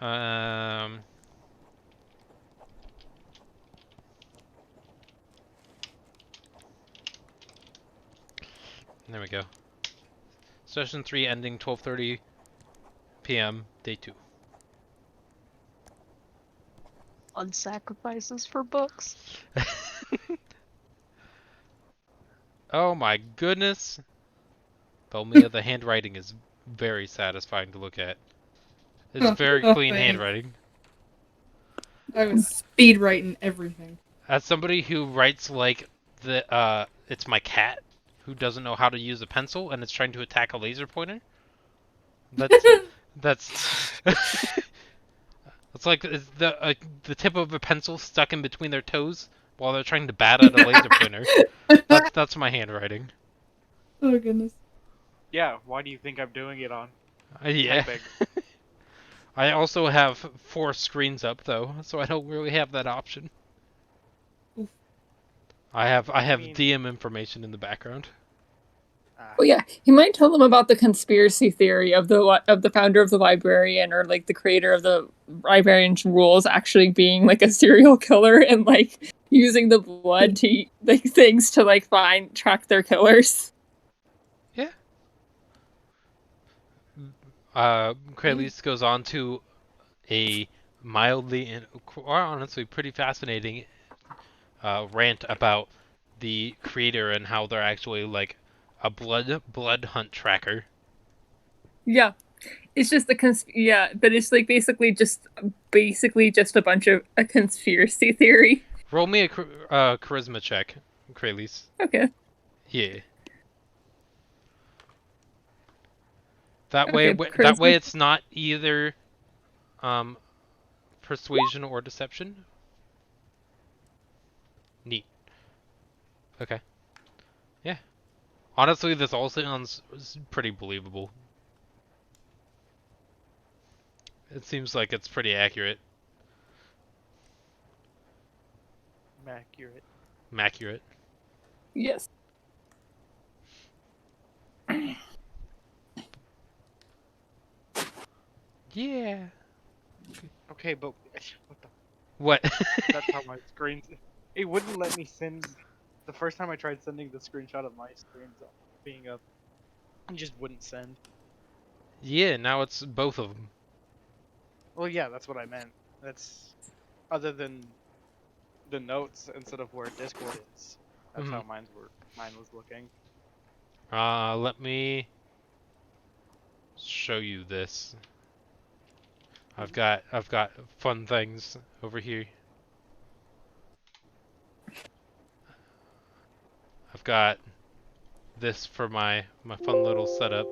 Um, there we go. Session 3 ending 12:30 p.m. Day 2. On sacrifices for books. Oh my goodness. Belmia, the handwriting is very satisfying to look at. It's very clean thanks. handwriting. I was speed writing everything. As somebody who writes like it's my cat who doesn't know how to use a pencil and is trying to attack a laser pointer. That's it's like the tip of a pencil stuck in between their toes while they're trying to bat at a laser pointer. That's my handwriting. Oh goodness. Yeah, why do you think I'm doing it on? Yeah. Typing? I also have 4 screens up though, so I don't really have that option. Oof. I have mean- DM information in the background. Oh yeah, you might tell them about the conspiracy theory of the founder of the librarian, or like the creator of the librarian's rules actually being like a serial killer and like using the blood to like things to like track their killers. Yeah. Kralis goes on to a mildly and honestly pretty fascinating rant about the creator and how they're actually like a blood hunt tracker. Yeah, it's just but it's like basically just a bunch of a conspiracy theory. Roll me a charisma check, Kralis. Okay. Yeah. That way, Okay, that way, charisma. it's not either persuasion or deception. Neat. Okay. Yeah. Honestly, this all sounds pretty believable. It seems like it's pretty accurate. Accurate. Accurate. Yes. Yeah. Okay, but what the? What? That's how my screen. It wouldn't let me send. The first time I tried sending the screenshot of my screen being up, it just wouldn't send. Yeah, now it's both of them. Well, yeah, that's what I meant. That's other than the notes instead of where Discord is. That's how mine was looking. Let me show you this. I've got fun things over here. I've got this for my fun little setup.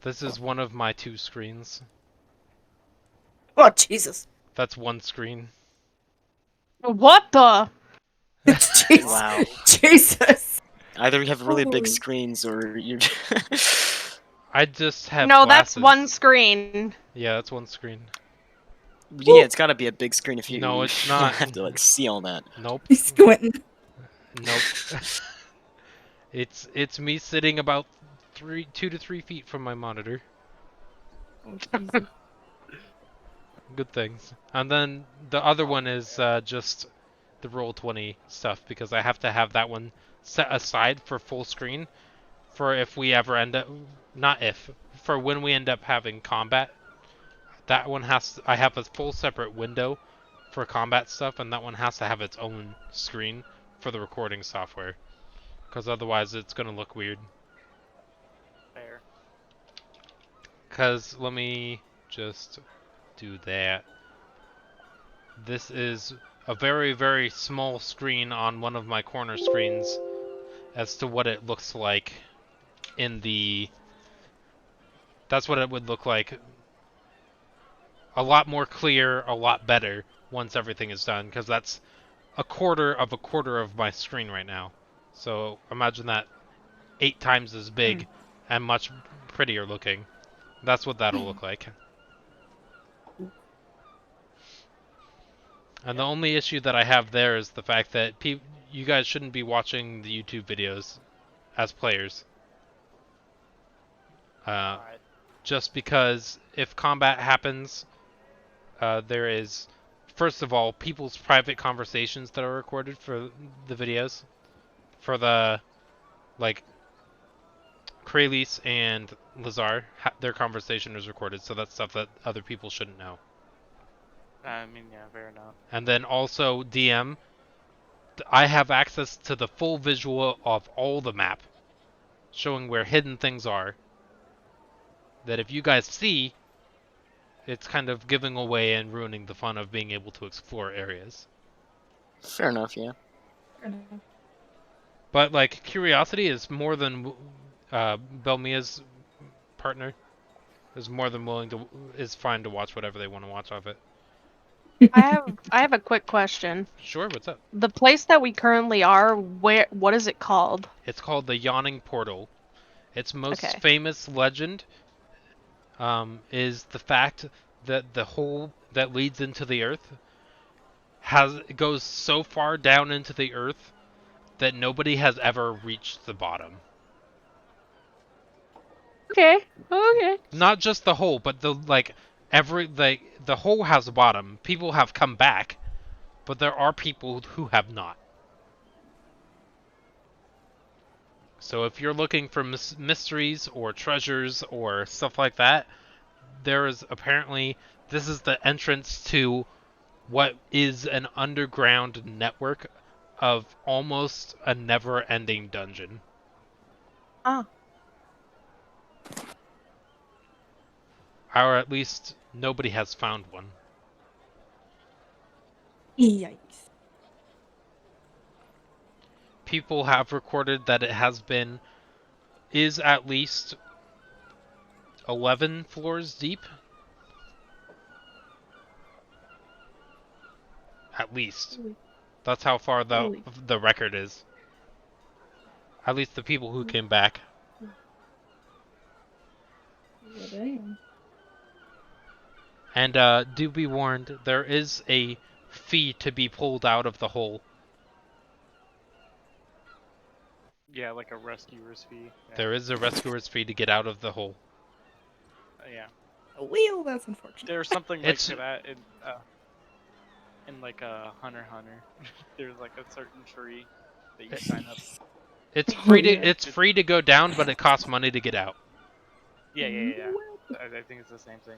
This is one of my 2 screens. Oh, Jesus. That's one screen. What the? Jesus. Wow. Jesus. Either you have really big Holy. screens or you're. I just have No, glasses. that's one screen. Yeah, that's one screen. Yeah, it's gotta be a big screen if you. No, it's you not. have to like see all that. Nope. He's squinting. Nope. It's me sitting about 2 to 3 feet from my monitor. Oh, Jesus. Good things. And then the other one is just the Roll20 stuff because I have to have that one set aside for full screen for if we ever end up, not if, for when we end up having combat. That one I have a full separate window for combat stuff, and that one has to have its own screen for the recording software. Because otherwise it's going to look weird. There. Because let me just do that. This is a very, very small screen on one of my corner screens as to what it looks like in the... That's what it would look like. A lot more clear, a lot better once everything is done, because that's a quarter of my screen right now. So imagine that 8 times as big and much prettier looking. That's what that'll look like. And the only issue that I have there is the fact that you guys shouldn't be watching the YouTube videos as players. Alright. Just because if combat happens, there is, first of all, people's private conversations that are recorded for the videos. For the, like, Kralis and Lazar, their conversation is recorded, so that's stuff that other people shouldn't know. I mean, yeah, fair enough. And then also, DM, I have access to the full visual of all the map, showing where hidden things are. That if you guys see, it's kind of giving away and ruining the fun of being able to explore areas. Fair enough, yeah. But, like, curiosity is more than Belmia's partner is more than willing to, is fine to watch whatever they want to watch of it. I have a quick question. Sure, what's up? The place that we currently are, what is it called? It's called the Yawning Portal. Its most Okay. famous legend is the fact that the hole that leads into the earth goes so far down into the earth that nobody has ever reached the bottom. Okay. Okay. Not just the hole, but the the hole has a bottom. People have come back, but there are people who have not. So if you're looking for mysteries or treasures or stuff like that, there is apparently, this is the entrance to what is an underground network of almost a never-ending dungeon. Ah. Or at least nobody has found one. Yikes. People have recorded that is at least 11 floors deep. At least. That's how far the record is. At least the people who came back. Well, damn. And do be warned, there is a fee to be pulled out of the hole. Yeah, like a rescuer's fee. Yeah. There is a rescuer's fee to get out of the hole. Yeah. A wheel. That's unfortunate. There's something like It's- that in like a Hunter x Hunter. There's like a certain tree that you sign up. It's free to Yeah. it's free to go down, but it costs money to get out. Yeah. I think it's the same thing.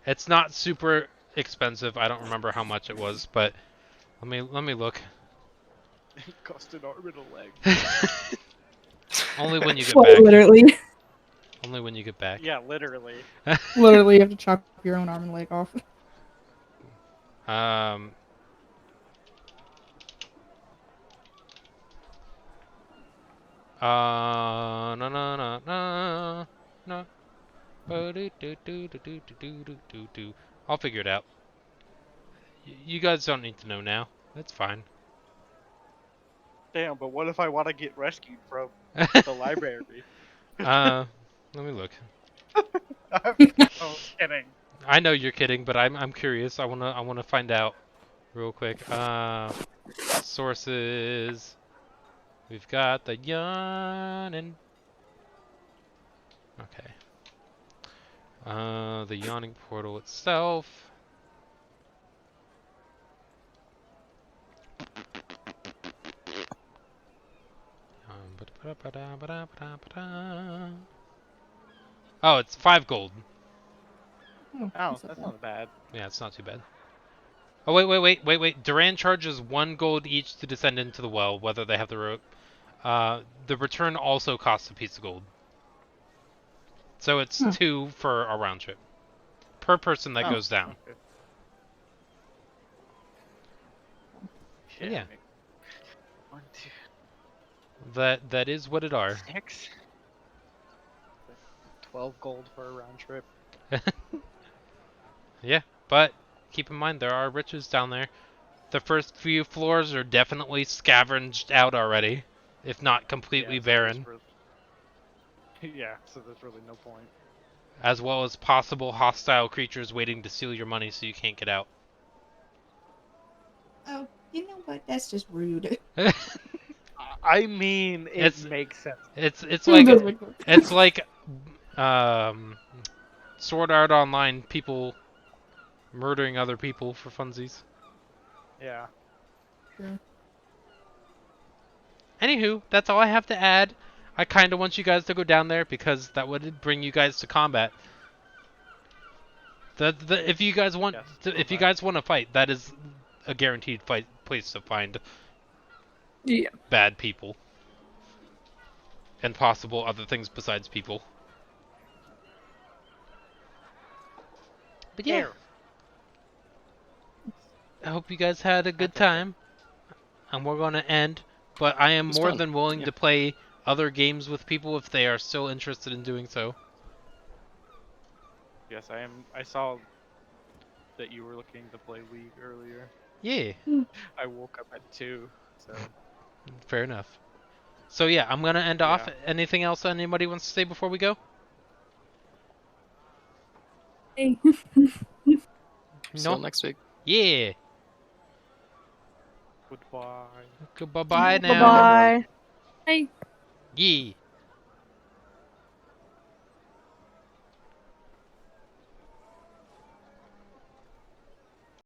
It's not super expensive. I don't remember how much it was, but let me look. It cost an arm and a leg. Only when you get Quite back. literally. Only when you get back. Yeah, literally. Literally, you have to chop your own arm and leg off. Um. No no no no no. Ba-do-do-do-do-do-do-do-do-do. I'll figure it out. You guys don't need to know now. That's fine. Damn, but what if I want to get rescued from the library? Let me look. I'm kidding. I know you're kidding, but I'm curious. I wanna find out real quick. Sources. We've got the Yawning. Okay. The Yawning Portal itself. Oh, it's 5 gold. Oh, that's that's not not bad. Yeah, it's not too bad. Oh, wait. Duran charges 1 gold each to descend into the well, whether they have the rope. The return also costs a piece of gold. So it's 2 for a round trip. Per person that Oh. goes down. Okay. Yeah. 1, That is what it 2, are. 6. 12 gold for a round trip. Yeah, but keep in mind there are riches down there. The first few floors are definitely scavenged out already, if not completely Yeah, barren, yeah, so there's really no point. as well as possible hostile creatures waiting to steal your money so you can't get out. Oh, you know what? That's just rude. I mean, it It's- makes sense. It's It like does make sense. it's like Sword Art Online people murdering other people for funsies. Yeah. Sure. Anywho, that's all I have to add. I kind of want you guys to go down there because that would bring you guys to combat. If you guys want Yes, if you guys want to fight, that is a guaranteed place to find Yeah. bad people and possible other things besides people. But yeah, There. I hope you guys had a good time. And we're going to end, but I am It was more fun. than willing Yeah. to play other games with people if they are still interested in doing so. Yes, I am. I saw that you were looking to play League earlier. Yeah, I woke up at 2, so fair enough. So yeah, I'm going to end off. Yeah. Anything else anybody wants to say before we go? Hey. See you all next week. Yeah. goodbye. Goodbye now. Bye-bye. Hey. Yeah.